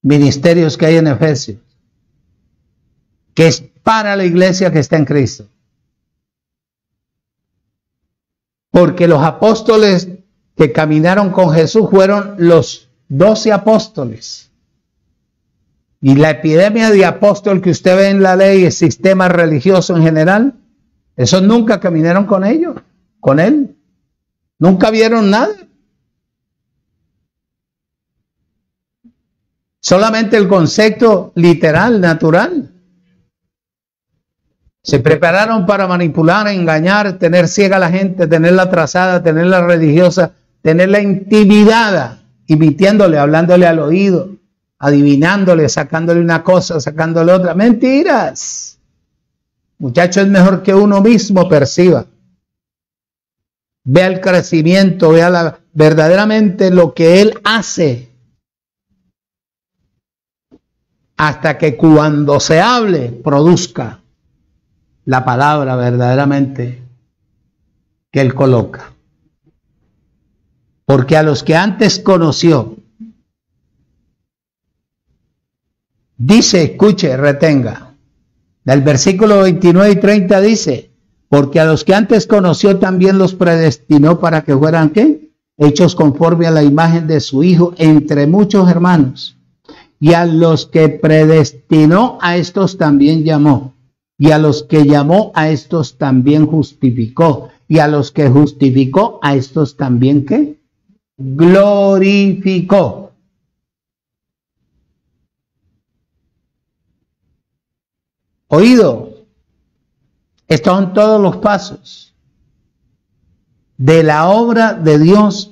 ministerios que hay en Efesios. Que es para la iglesia que está en Cristo. Porque los apóstoles que caminaron con Jesús fueron los 12 apóstoles. Y la epidemia de apóstol que usted ve en la ley y el sistema religioso en general, esos nunca caminaron con ellos, con él. Nunca vieron nada. Solamente el concepto literal, natural. Se prepararon para manipular, engañar, tener ciega a la gente, tenerla atrasada, tenerla religiosa, tenerla intimidada, mintiéndole, hablándole al oído, adivinándole, sacándole una cosa, sacándole otra. Mentiras. Muchacho, es mejor que uno mismo perciba. Vea el crecimiento, vea verdaderamente lo que él hace. Hasta que cuando se hable, produzca la palabra verdaderamente que él coloca. Porque a los que antes conoció, dice, escuche, retenga. Del versículo 29 y 30 dice, porque a los que antes conoció también los predestinó para que fueran, ¿qué? Hechos conforme a la imagen de su Hijo entre muchos hermanos. Y a los que predestinó, a estos también llamó. Y a los que llamó, a estos también justificó. Y a los que justificó, a estos también, ¿qué? Glorificó. Oído, estos son todos los pasos de la obra de Dios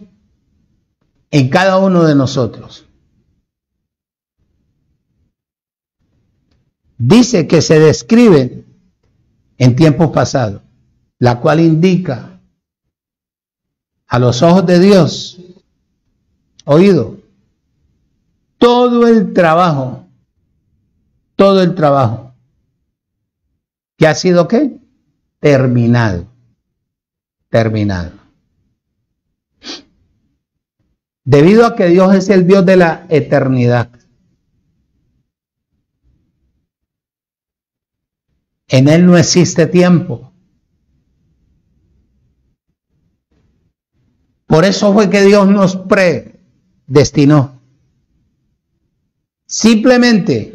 en cada uno de nosotros. Dice que se describen en tiempos pasados, la cual indica a los ojos de Dios, oído, todo el trabajo que ha sido, ¿qué? Terminado. Debido a que Dios es el Dios de la eternidad. En Él no existe tiempo. Por eso fue que Dios nos predestinó. Simplemente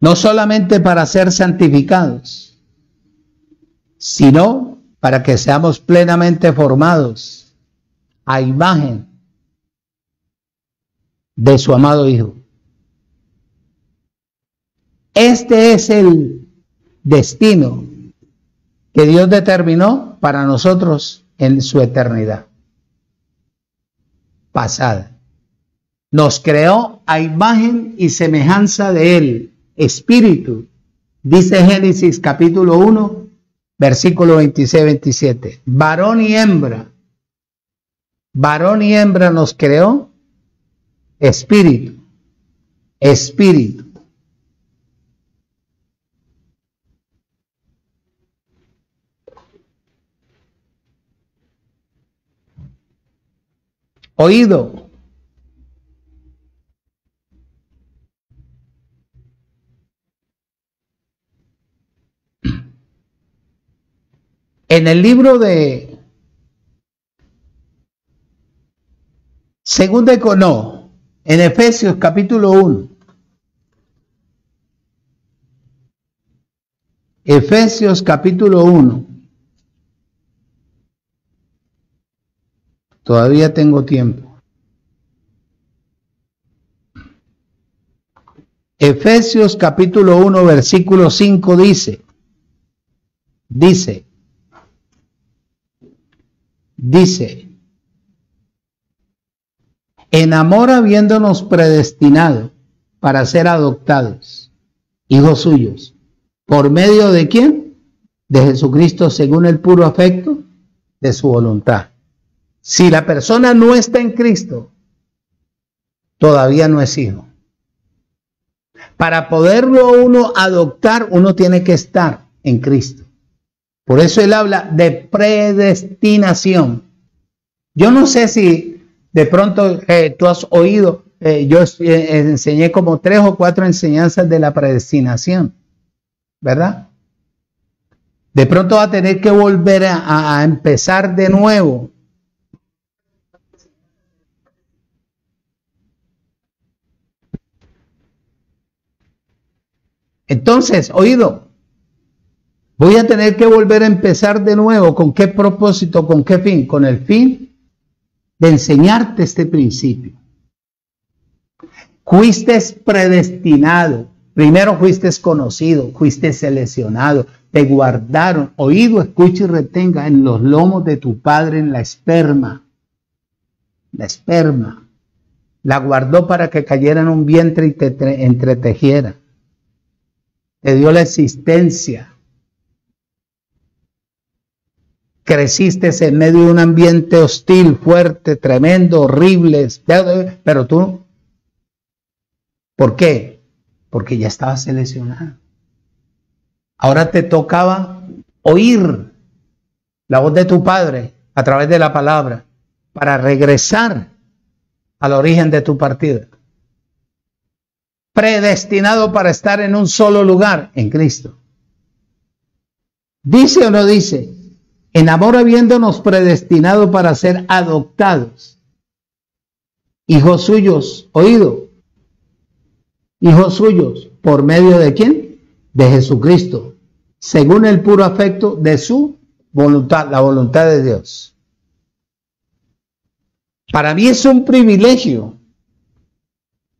no solamente para ser santificados, sino para que seamos plenamente formados a imagen de su amado Hijo. Este es el destino que Dios determinó para nosotros en su eternidad pasada. Nos creó a imagen y semejanza de Él. Espíritu, dice Génesis capítulo 1, versículo 26-27. Varón y hembra nos creó espíritu, espíritu. Oído. En el libro de en Efesios capítulo 1. Efesios capítulo 1. Todavía tengo tiempo. Efesios capítulo 1, versículo 5 dice, en amor habiéndonos predestinado para ser adoptados, hijos suyos, ¿por medio de quién? De Jesucristo, según el puro afecto de su voluntad. Si la persona no está en Cristo, todavía no es hijo. Para poderlo uno adoptar, uno tiene que estar en Cristo. Por eso él habla de predestinación. Yo no sé si de pronto tú has oído, yo enseñé como 3 o 4 enseñanzas de la predestinación, ¿verdad? De pronto va a tener que volver a empezar de nuevo. Entonces, oído, voy a tener que volver a empezar de nuevo. ¿Con qué propósito? ¿Con qué fin? Con el fin de enseñarte este principio. Fuiste predestinado. Primero fuiste conocido, fuiste seleccionado, te guardaron. Oído, escucha y retenga en los lomos de tu padre en la esperma. La esperma. La guardó para que cayera en un vientre y te entretejiera. Te dio la existencia. Creciste en medio de un ambiente hostil, fuerte, tremendo, horrible, pero tú, ¿por qué? Porque ya estabas seleccionado. Ahora te tocaba oír la voz de tu padre a través de la palabra para regresar al origen de tu partida. Predestinado para estar en un solo lugar, en Cristo. ¿Dice o no dice? En amor habiéndonos predestinado para ser adoptados, hijos suyos, oído, hijos suyos, ¿por medio de quién? De Jesucristo, según el puro afecto de su voluntad, la voluntad de Dios. Para mí es un privilegio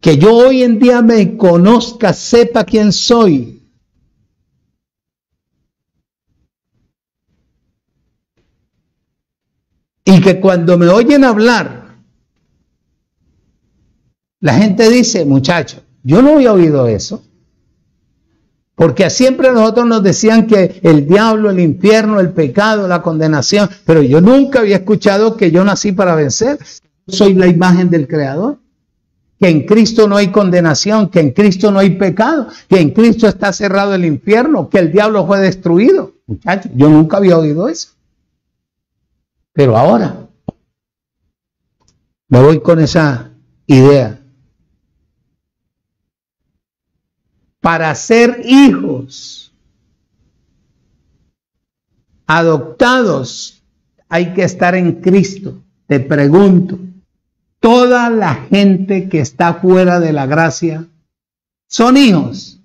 que yo hoy en día me conozca, sepa quién soy. Y que cuando me oyen hablar, la gente dice, muchacho, yo no había oído eso. Porque siempre a nosotros nos decían que el diablo, el infierno, el pecado, la condenación, pero yo nunca había escuchado que yo nací para vencer. Soy la imagen del Creador. Que en Cristo no hay condenación, que en Cristo no hay pecado, que en Cristo está cerrado el infierno, que el diablo fue destruido. Muchachos, yo nunca había oído eso. Pero ahora me voy con esa idea. Para ser hijos adoptados hay que estar en Cristo. Te pregunto, ¿toda la gente que está fuera de la gracia son hijos?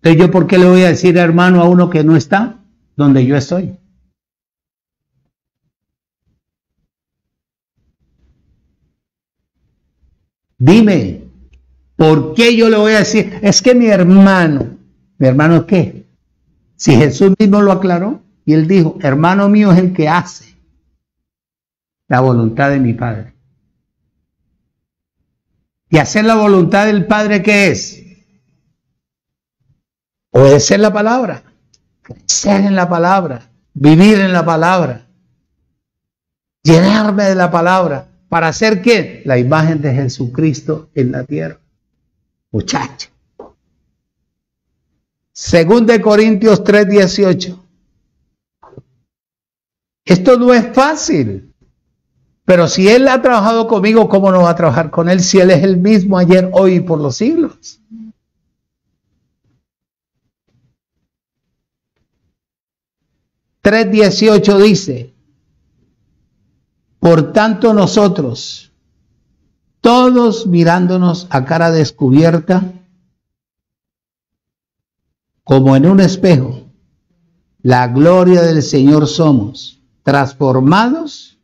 Entonces, ¿yo por qué le voy a decir hermano a uno que no está donde yo estoy? Dime, ¿por qué yo le voy a decir? Es que mi hermano ¿qué? Si Jesús mismo lo aclaró y él dijo, hermano mío es el que hace la voluntad de mi Padre. Y hacer la voluntad del Padre, ¿qué es? Obedecer la palabra. Crecer en la palabra, vivir en la palabra, llenarme de la palabra. ¿Para hacer qué? La imagen de Jesucristo en la tierra. Muchacho. 2 Corintios 3:18. Esto no es fácil. Pero si Él ha trabajado conmigo, ¿cómo no va a trabajar con Él si Él es el mismo ayer, hoy y por los siglos? (3:18) dice: por tanto nosotros, todos mirándonos a cara descubierta, como en un espejo, la gloria del Señor somos, transformados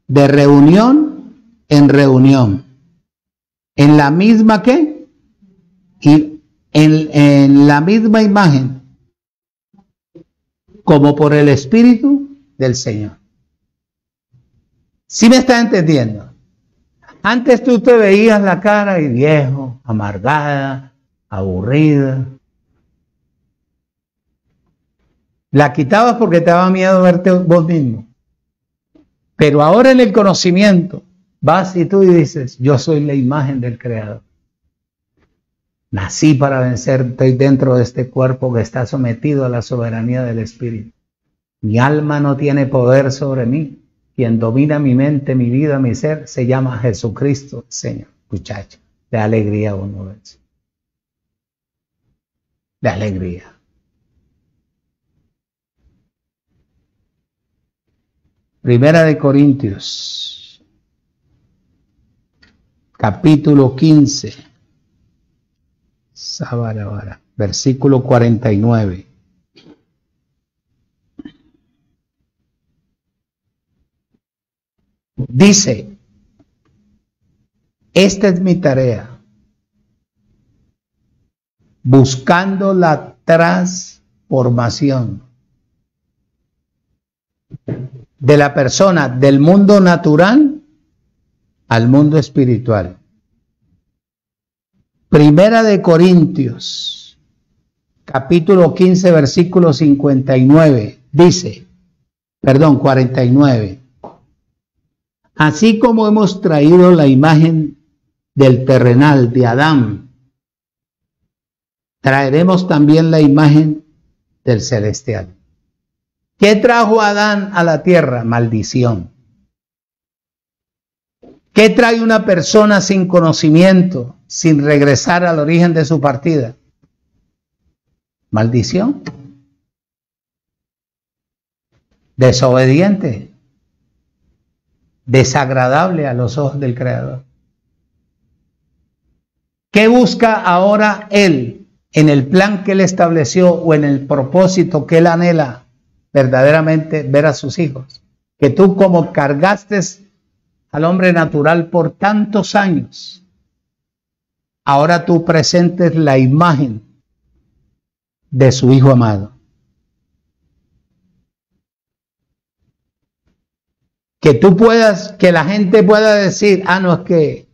de reunión en reunión. ¿En la misma qué? Y en la misma imagen, como por el Espíritu del Señor. ¿Sí me está entendiendo? Antes tú te veías la cara y viejo, amargada, aburrida. La quitabas porque te daba miedo verte vos mismo. Pero ahora en el conocimiento, vas y tú dices, yo soy la imagen del Creador. Nací para vencer, estoy dentro de este cuerpo que está sometido a la soberanía del Espíritu. Mi alma no tiene poder sobre mí. Quien domina mi mente, mi vida, mi ser, se llama Jesucristo, Señor. Muchacho, de alegría uno es. De alegría. Primera de Corintios, capítulo 15, versículo 49. Dice, esta es mi tarea, buscando la transformación de la persona del mundo natural al mundo espiritual. Primera de Corintios, capítulo 15, versículo 49, dice, 49. Así como hemos traído la imagen del terrenal de Adán, traeremos también la imagen del celestial. ¿Qué trajo Adán a la tierra? Maldición. ¿Qué trae una persona sin conocimiento, sin regresar al origen de su partida? Maldición. Desobediente. Desagradable a los ojos del Creador. ¿Qué busca ahora Él en el plan que Él estableció o en el propósito que Él anhela? Verdaderamente ver a sus hijos. Que tú, como cargaste al hombre natural por tantos años, ahora tú presentes la imagen de su Hijo amado. Que tú puedas, que la gente pueda decir, no, es que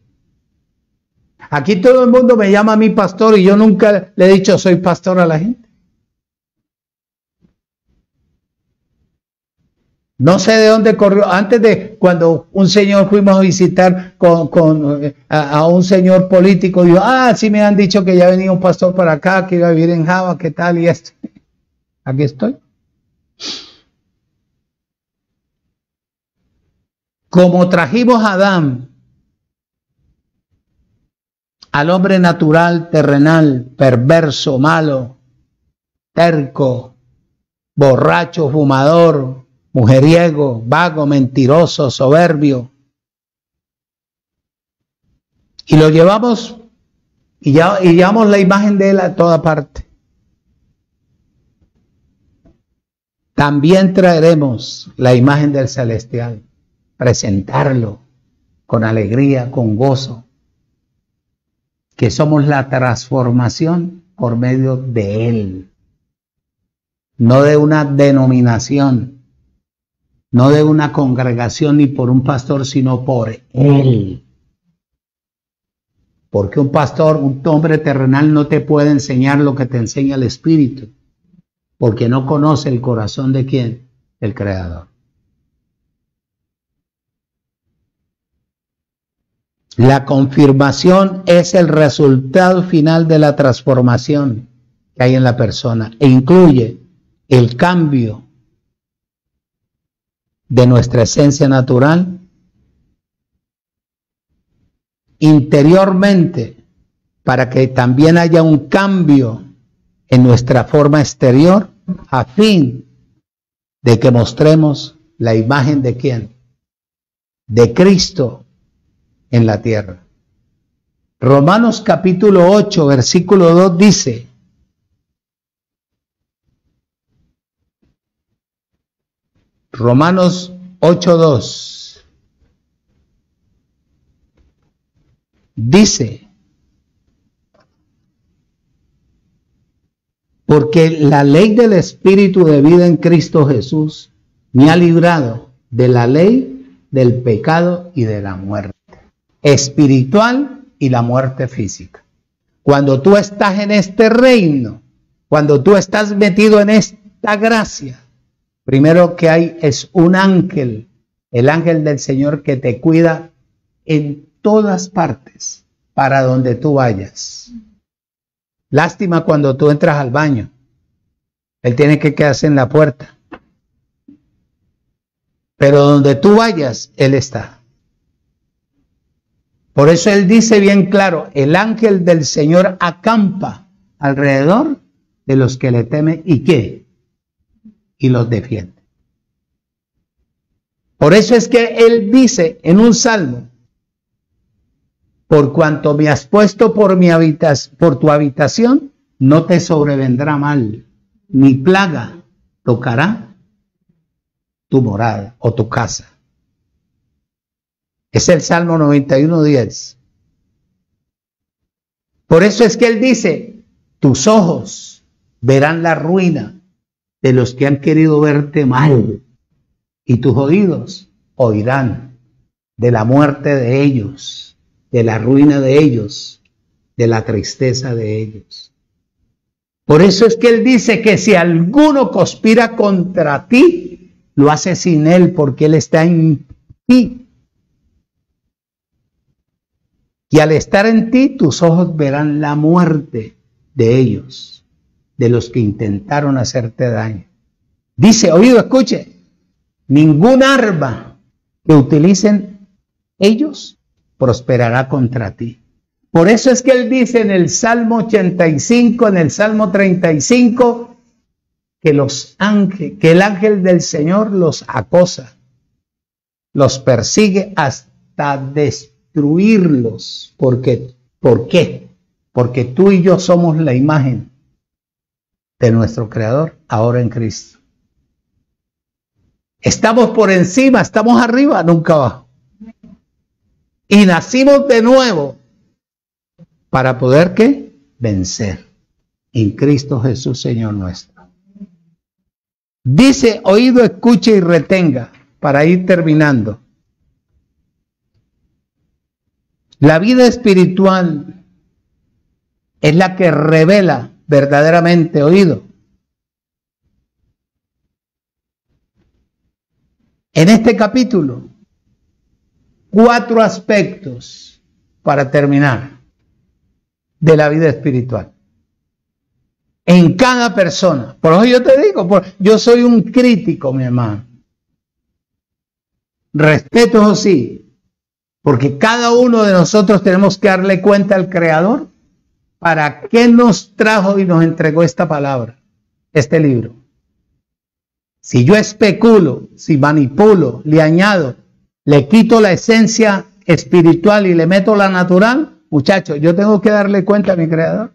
aquí todo el mundo me llama a mí pastor y yo nunca le he dicho soy pastor a la gente. No sé de dónde corrió, antes de cuando un señor fuimos a visitar a un señor político, dijo, sí me han dicho que ya venía un pastor para acá, que iba a vivir en Java, ¿qué tal? Y esto. Aquí estoy. Como trajimos a Adán, al hombre natural, terrenal, perverso, malo, terco, borracho, fumador, mujeriego, vago, mentiroso, soberbio, y lo llevamos y llevamos la imagen de él a toda parte. También traeremos la imagen del celestial, presentarlo con alegría, con gozo, que somos la transformación por medio de él, no de una denominación, no de una congregación ni por un pastor, sino por él. Porque un pastor, un hombre terrenal no te puede enseñar lo que te enseña el Espíritu. porque no conoce el corazón de quién, el Creador. La confirmación es el resultado final de la transformación que hay en la persona e incluye el cambio de nuestra esencia natural interiormente, para que también haya un cambio en nuestra forma exterior, a fin de que mostremos la imagen de ¿quién? De Cristo en la tierra. Romanos capítulo 8, versículo 2 dice: Romanos 8:2 dice: porque la ley del Espíritu de vida en Cristo Jesús me ha librado de la ley del pecado y de la muerte espiritual y la muerte física. Cuando tú estás en este reino, cuando tú estás metido en esta gracia, primero que hay es un ángel, el ángel del Señor, que te cuida en todas partes, para donde tú vayas. Lástima cuando tú entras al baño, él tiene que quedarse en la puerta, pero donde tú vayas, él está. Por eso él dice bien claro: el ángel del Señor acampa alrededor de los que le temen, ¿y qué? Y los defiende. Por eso es que él dice en un salmo: por cuanto me has puesto por tu habitación, no te sobrevendrá mal, ni plaga tocará tu morada o tu casa. Es el Salmo 91:10. Por eso es que él dice: tus ojos verán la ruina de los que han querido verte mal, y tus oídos oirán de la muerte de ellos, de la ruina de ellos, de la tristeza de ellos. Por eso es que él dice que si alguno conspira contra ti, lo hace sin él, porque él está en ti. Y al estar en ti, tus ojos verán la muerte de ellos, de los que intentaron hacerte daño. Dice, oído, escuche, ningún arma que utilicen ellos prosperará contra ti. Por eso es que él dice en el Salmo 85, en el Salmo 35, que el ángel del Señor los acosa, los persigue hasta destruirlos. ¿Por qué? Porque tú y yo somos la imagen de nuestro Creador ahora en Cristo. Estamos por encima, estamos arriba, nunca abajo. Y nacimos de nuevo para poder ¿qué? Vencer en Cristo Jesús, Señor nuestro. Dice, oído, escuche y retenga, para ir terminando. La vida espiritual es la que revela verdaderamente, oído. En este capítulo, 4 aspectos para terminar de la vida espiritual. En cada persona. Por eso yo te digo, yo soy un crítico, mi hermano. Respeto, eso sí, porque cada uno de nosotros tenemos que darle cuenta al Creador para qué nos trajo y nos entregó esta palabra, este libro. Si yo especulo, si manipulo, le añado, le quito la esencia espiritual y le meto la natural, muchachos, yo tengo que darle cuenta a mi Creador.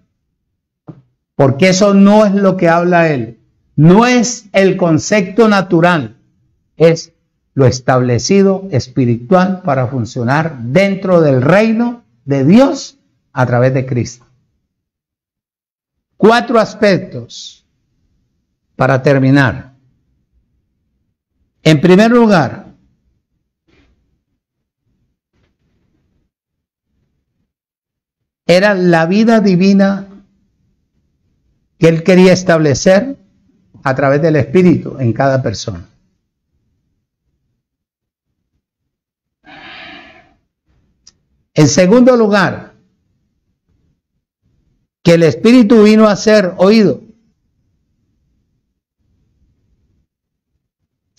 Porque eso no es lo que habla él. No es el concepto natural, es lo establecido espiritual para funcionar dentro del reino de Dios a través de Cristo. 4 aspectos para terminar. En primer lugar, era la vida divina que él quería establecer a través del Espíritu en cada persona. En segundo lugar, que el Espíritu vino a ser oído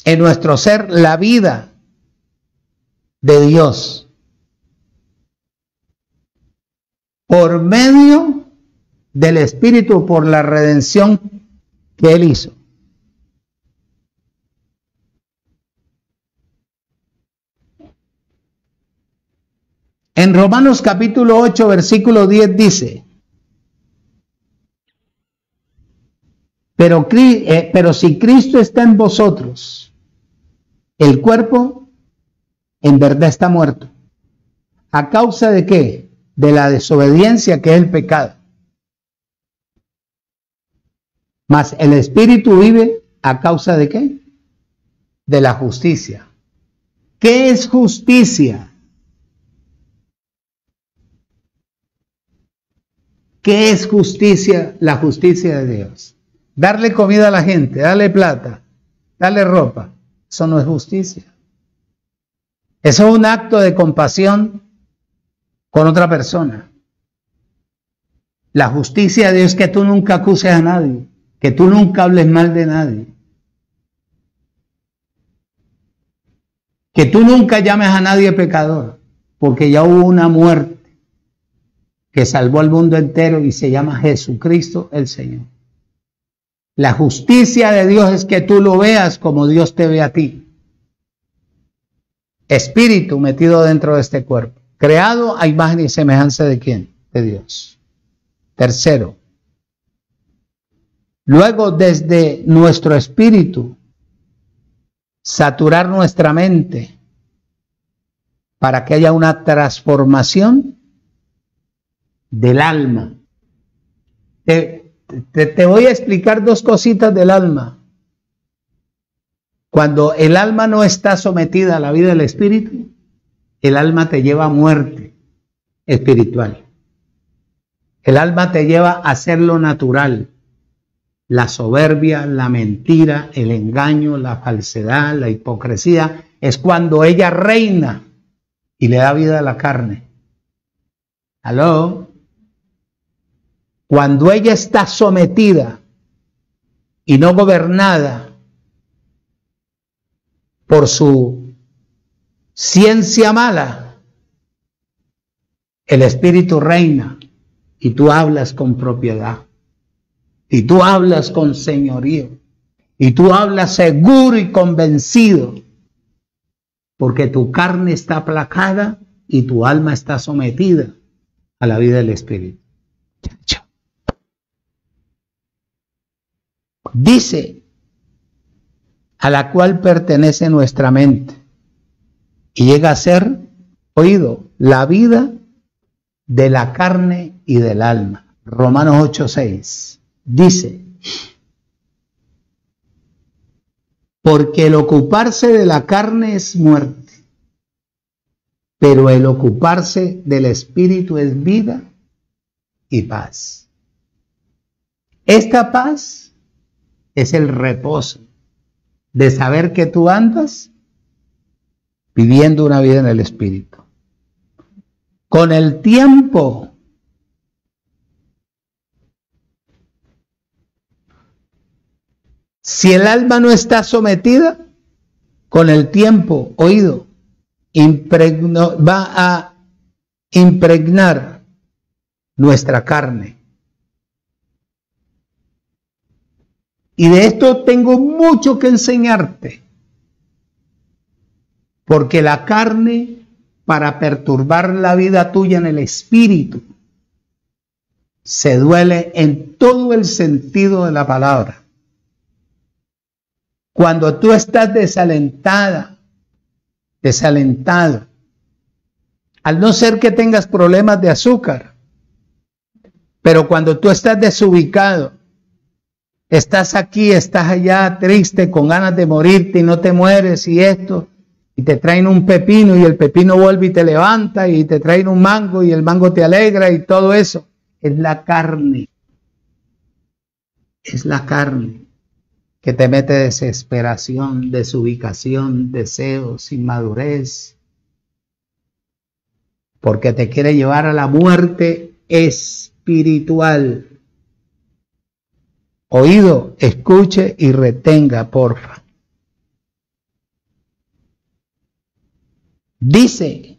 en nuestro ser, la vida de Dios por medio del Espíritu, por la redención que Él hizo. En Romanos capítulo 8, versículo 10 dice: pero si Cristo está en vosotros, el cuerpo en verdad está muerto. ¿A causa de qué? De la desobediencia, que es el pecado. Mas el Espíritu vive ¿a causa de qué? De la justicia. ¿Qué es justicia? ¿Qué es justicia? La justicia de Dios. Darle comida a la gente, darle plata, darle ropa. Eso no es justicia. Eso es un acto de compasión con otra persona. La justicia de Dios es que tú nunca acuses a nadie, que tú nunca hables mal de nadie, que tú nunca llames a nadie pecador, porque ya hubo una muerte que salvó al mundo entero y se llama Jesucristo el Señor. La justicia de Dios es que tú lo veas como Dios te ve a ti. Espíritu metido dentro de este cuerpo, creado a imagen y semejanza de ¿quién? De Dios. Tercero, luego desde nuestro espíritu, saturar nuestra mente para que haya una transformación del alma. Te voy a explicar dos cositas del alma. Cuando el alma no está sometida a la vida del espíritu, el alma te lleva a muerte espiritual. El alma te lleva a hacer lo natural. La soberbia, la mentira, el engaño, la falsedad, la hipocresía, es cuando ella reina y le da vida a la carne. ¿Aló? Cuando ella está sometida y no gobernada por su ciencia mala, el espíritu reina y tú hablas con propiedad, y tú hablas con señorío, y tú hablas seguro y convencido, porque tu carne está aplacada y tu alma está sometida a la vida del espíritu. Dice, a la cual pertenece nuestra mente y llega a ser, oído, la vida de la carne y del alma. Romanos 8:6 dice: porque el ocuparse de la carne es muerte, pero el ocuparse del espíritu es vida y paz. Esta paz es el reposo de saber que tú andas viviendo una vida en el espíritu. Con el tiempo, si el alma no está sometida, con el tiempo, oído, va a impregnar nuestra carne. Y de esto tengo mucho que enseñarte, porque la carne, para perturbar la vida tuya en el espíritu, se duele en todo el sentido de la palabra. Cuando tú estás desalentada, desalentado, al no ser que tengas problemas de azúcar, pero cuando tú estás desubicado, estás aquí, estás allá, triste, con ganas de morirte y no te mueres y esto, y te traen un pepino y el pepino vuelve y te levanta, y te traen un mango y el mango te alegra y todo eso, es la carne. Es la carne que te mete desesperación, desubicación, deseos, inmadurez, porque te quiere llevar a la muerte espiritual. Oído, escuche y retenga, porfa. Dice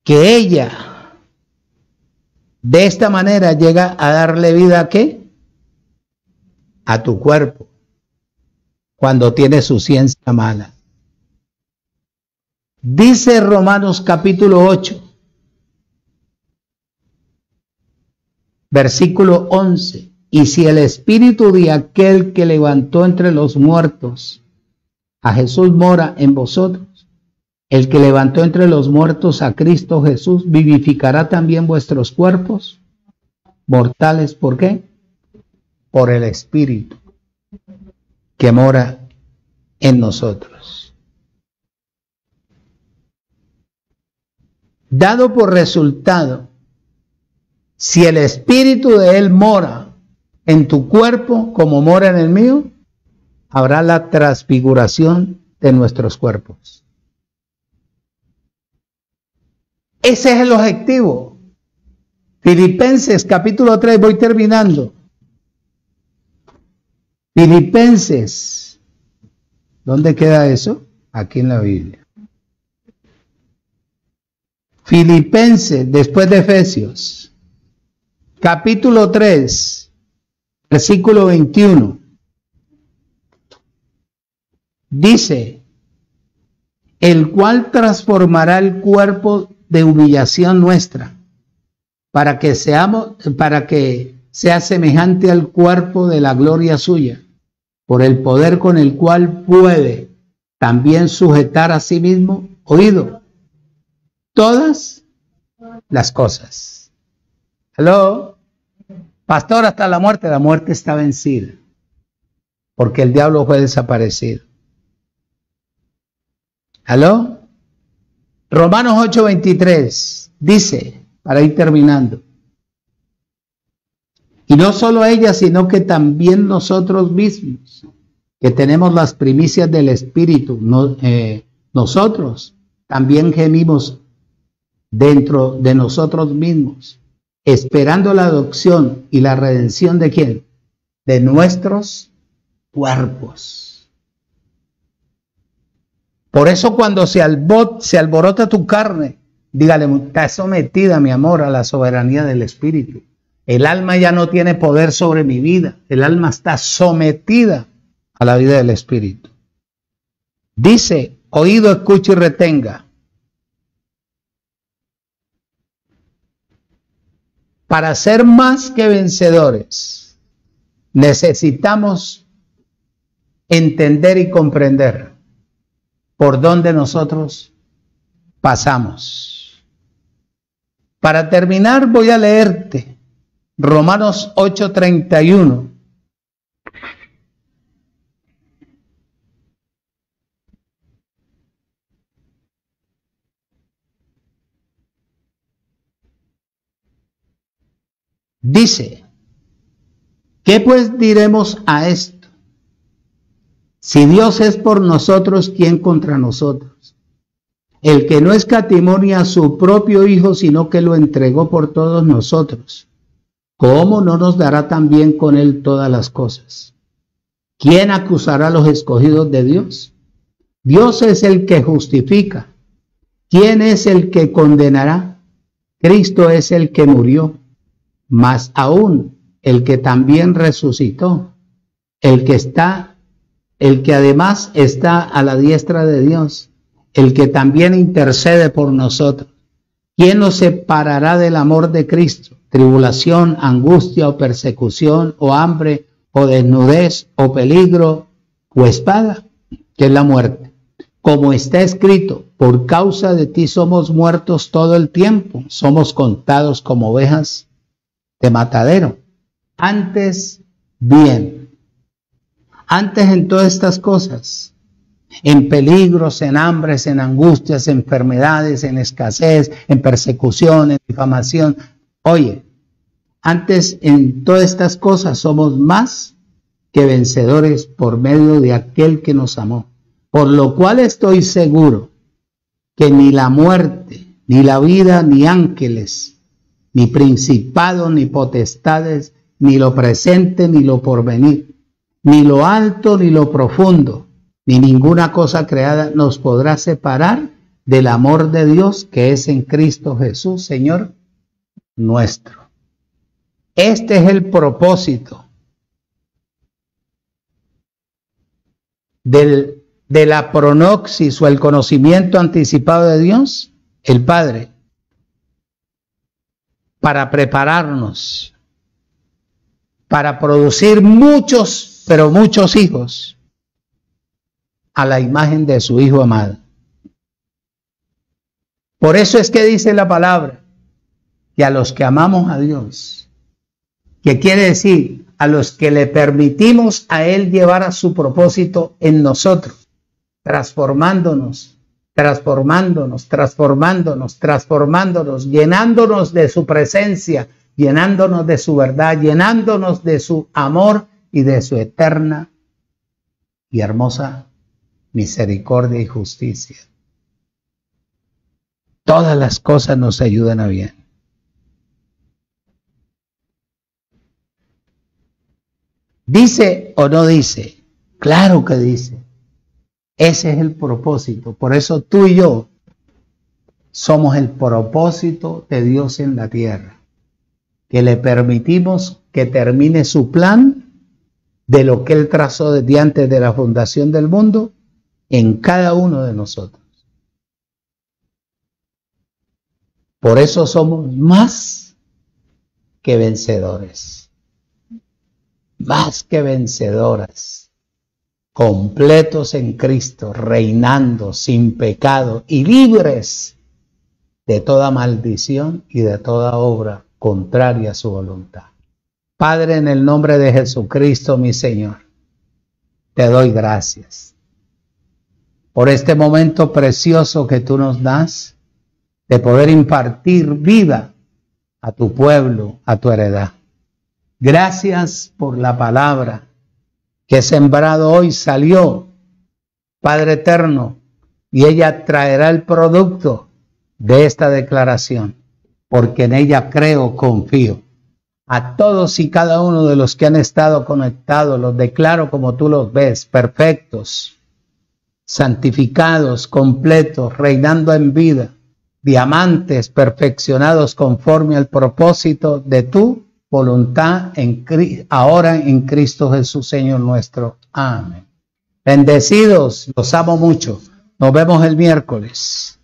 que ella de esta manera llega a darle vida ¿a qué? A tu cuerpo, cuando tiene su ciencia mala. Dice Romanos capítulo 8, versículo 11. Y si el espíritu de aquel que levantó entre los muertos a Jesús mora en vosotros, el que levantó entre los muertos a Cristo Jesús vivificará también vuestros cuerpos mortales. ¿Por qué? Por el espíritu que mora en nosotros. Dado por resultado, si el espíritu de él mora en tu cuerpo como mora en el mío, habrá la transfiguración de nuestros cuerpos. Ese es el objetivo. Filipenses capítulo 3, voy terminando. Filipenses, ¿dónde queda eso? Aquí en la Biblia. Filipenses, después de Efesios, capítulo 3, versículo 21. Dice, el cual transformará el cuerpo de humillación nuestra, para que sea semejante al cuerpo de la gloria suya, por el poder con el cual puede también sujetar a sí mismo, oído, todas las cosas. ¿Aló? Pastor, hasta la muerte está vencida, porque el diablo fue desaparecido. ¿Aló? Romanos 8:23 dice, para ir terminando, y no solo ella, sino que también nosotros mismos, que tenemos las primicias del Espíritu, nosotros también gemimos dentro de nosotros mismos, esperando la adopción y la redención ¿de quién? De nuestros cuerpos. Por eso cuando se alborota tu carne, dígale, está sometida, mi amor, a la soberanía del Espíritu. El alma ya no tiene poder sobre mi vida. El alma está sometida a la vida del Espíritu. Dice, oído, escuche y retenga. Para ser más que vencedores, necesitamos entender y comprender por dónde nosotros pasamos. Para terminar, voy a leerte Romanos 8:31. Dice, ¿qué pues diremos a esto? Si Dios es por nosotros, ¿quién contra nosotros? El que no escatimó ni a su propio Hijo, sino que lo entregó por todos nosotros, ¿cómo no nos dará también con él todas las cosas? ¿Quién acusará a los escogidos de Dios? Dios es el que justifica. ¿Quién es el que condenará? Cristo es el que murió, más aún el que también resucitó, el que además está a la diestra de Dios, el que también intercede por nosotros. ¿Quién nos separará del amor de Cristo? Tribulación, angustia o persecución, o hambre, o desnudez, o peligro, o espada, que es la muerte. Como está escrito, por causa de ti somos muertos todo el tiempo, somos contados como ovejas de matadero. Antes bien, antes en todas estas cosas, en peligros, en hambres, en angustias, en enfermedades, en escasez, en persecución, en difamación. Oye, Antes, en todas estas cosas somos más que vencedores por medio de aquel que nos amó. Por lo cual estoy seguro que ni la muerte, ni la vida, ni ángeles, ni principados, ni potestades, ni lo presente, ni lo porvenir, ni lo alto, ni lo profundo, ni ninguna cosa creada nos podrá separar del amor de Dios que es en Cristo Jesús, Señor nuestro. Este es el propósito de la pronoxis o el conocimiento anticipado de Dios, el Padre, para prepararnos, para producir muchos, pero muchos hijos a la imagen de su Hijo amado. Por eso es que dice la palabra que a los que amamos a Dios, que quiere decir a los que le permitimos a Él llevar a su propósito en nosotros, transformándonos, transformándonos, transformándonos, transformándonos, llenándonos de su presencia, llenándonos de su verdad, llenándonos de su amor y de su eterna y hermosa misericordia y justicia. Todas las cosas nos ayudan a bien. ¿Dice o no dice? Claro que dice. Ese es el propósito. Por eso tú y yo somos el propósito de Dios en la tierra. Que le permitimos que termine su plan de lo que Él trazó desde antes de la fundación del mundo en cada uno de nosotros. Por eso somos más que vencedores. Más que vencedoras. Completos en Cristo, reinando sin pecado y libres de toda maldición y de toda obra contraria a su voluntad. Padre, en el nombre de Jesucristo, mi Señor, te doy gracias por este momento precioso que tú nos das de poder impartir vida a tu pueblo, a tu heredad. Gracias por la palabra que sembrado hoy salió, Padre eterno, y ella traerá el producto de esta declaración, porque en ella creo, confío. A todos y cada uno de los que han estado conectados, los declaro como tú los ves, perfectos, santificados, completos, reinando en vida, diamantes perfeccionados conforme al propósito de tu voluntad ahora en Cristo Jesús, Señor nuestro. Amén. Bendecidos, los amo mucho. Nos vemos el miércoles.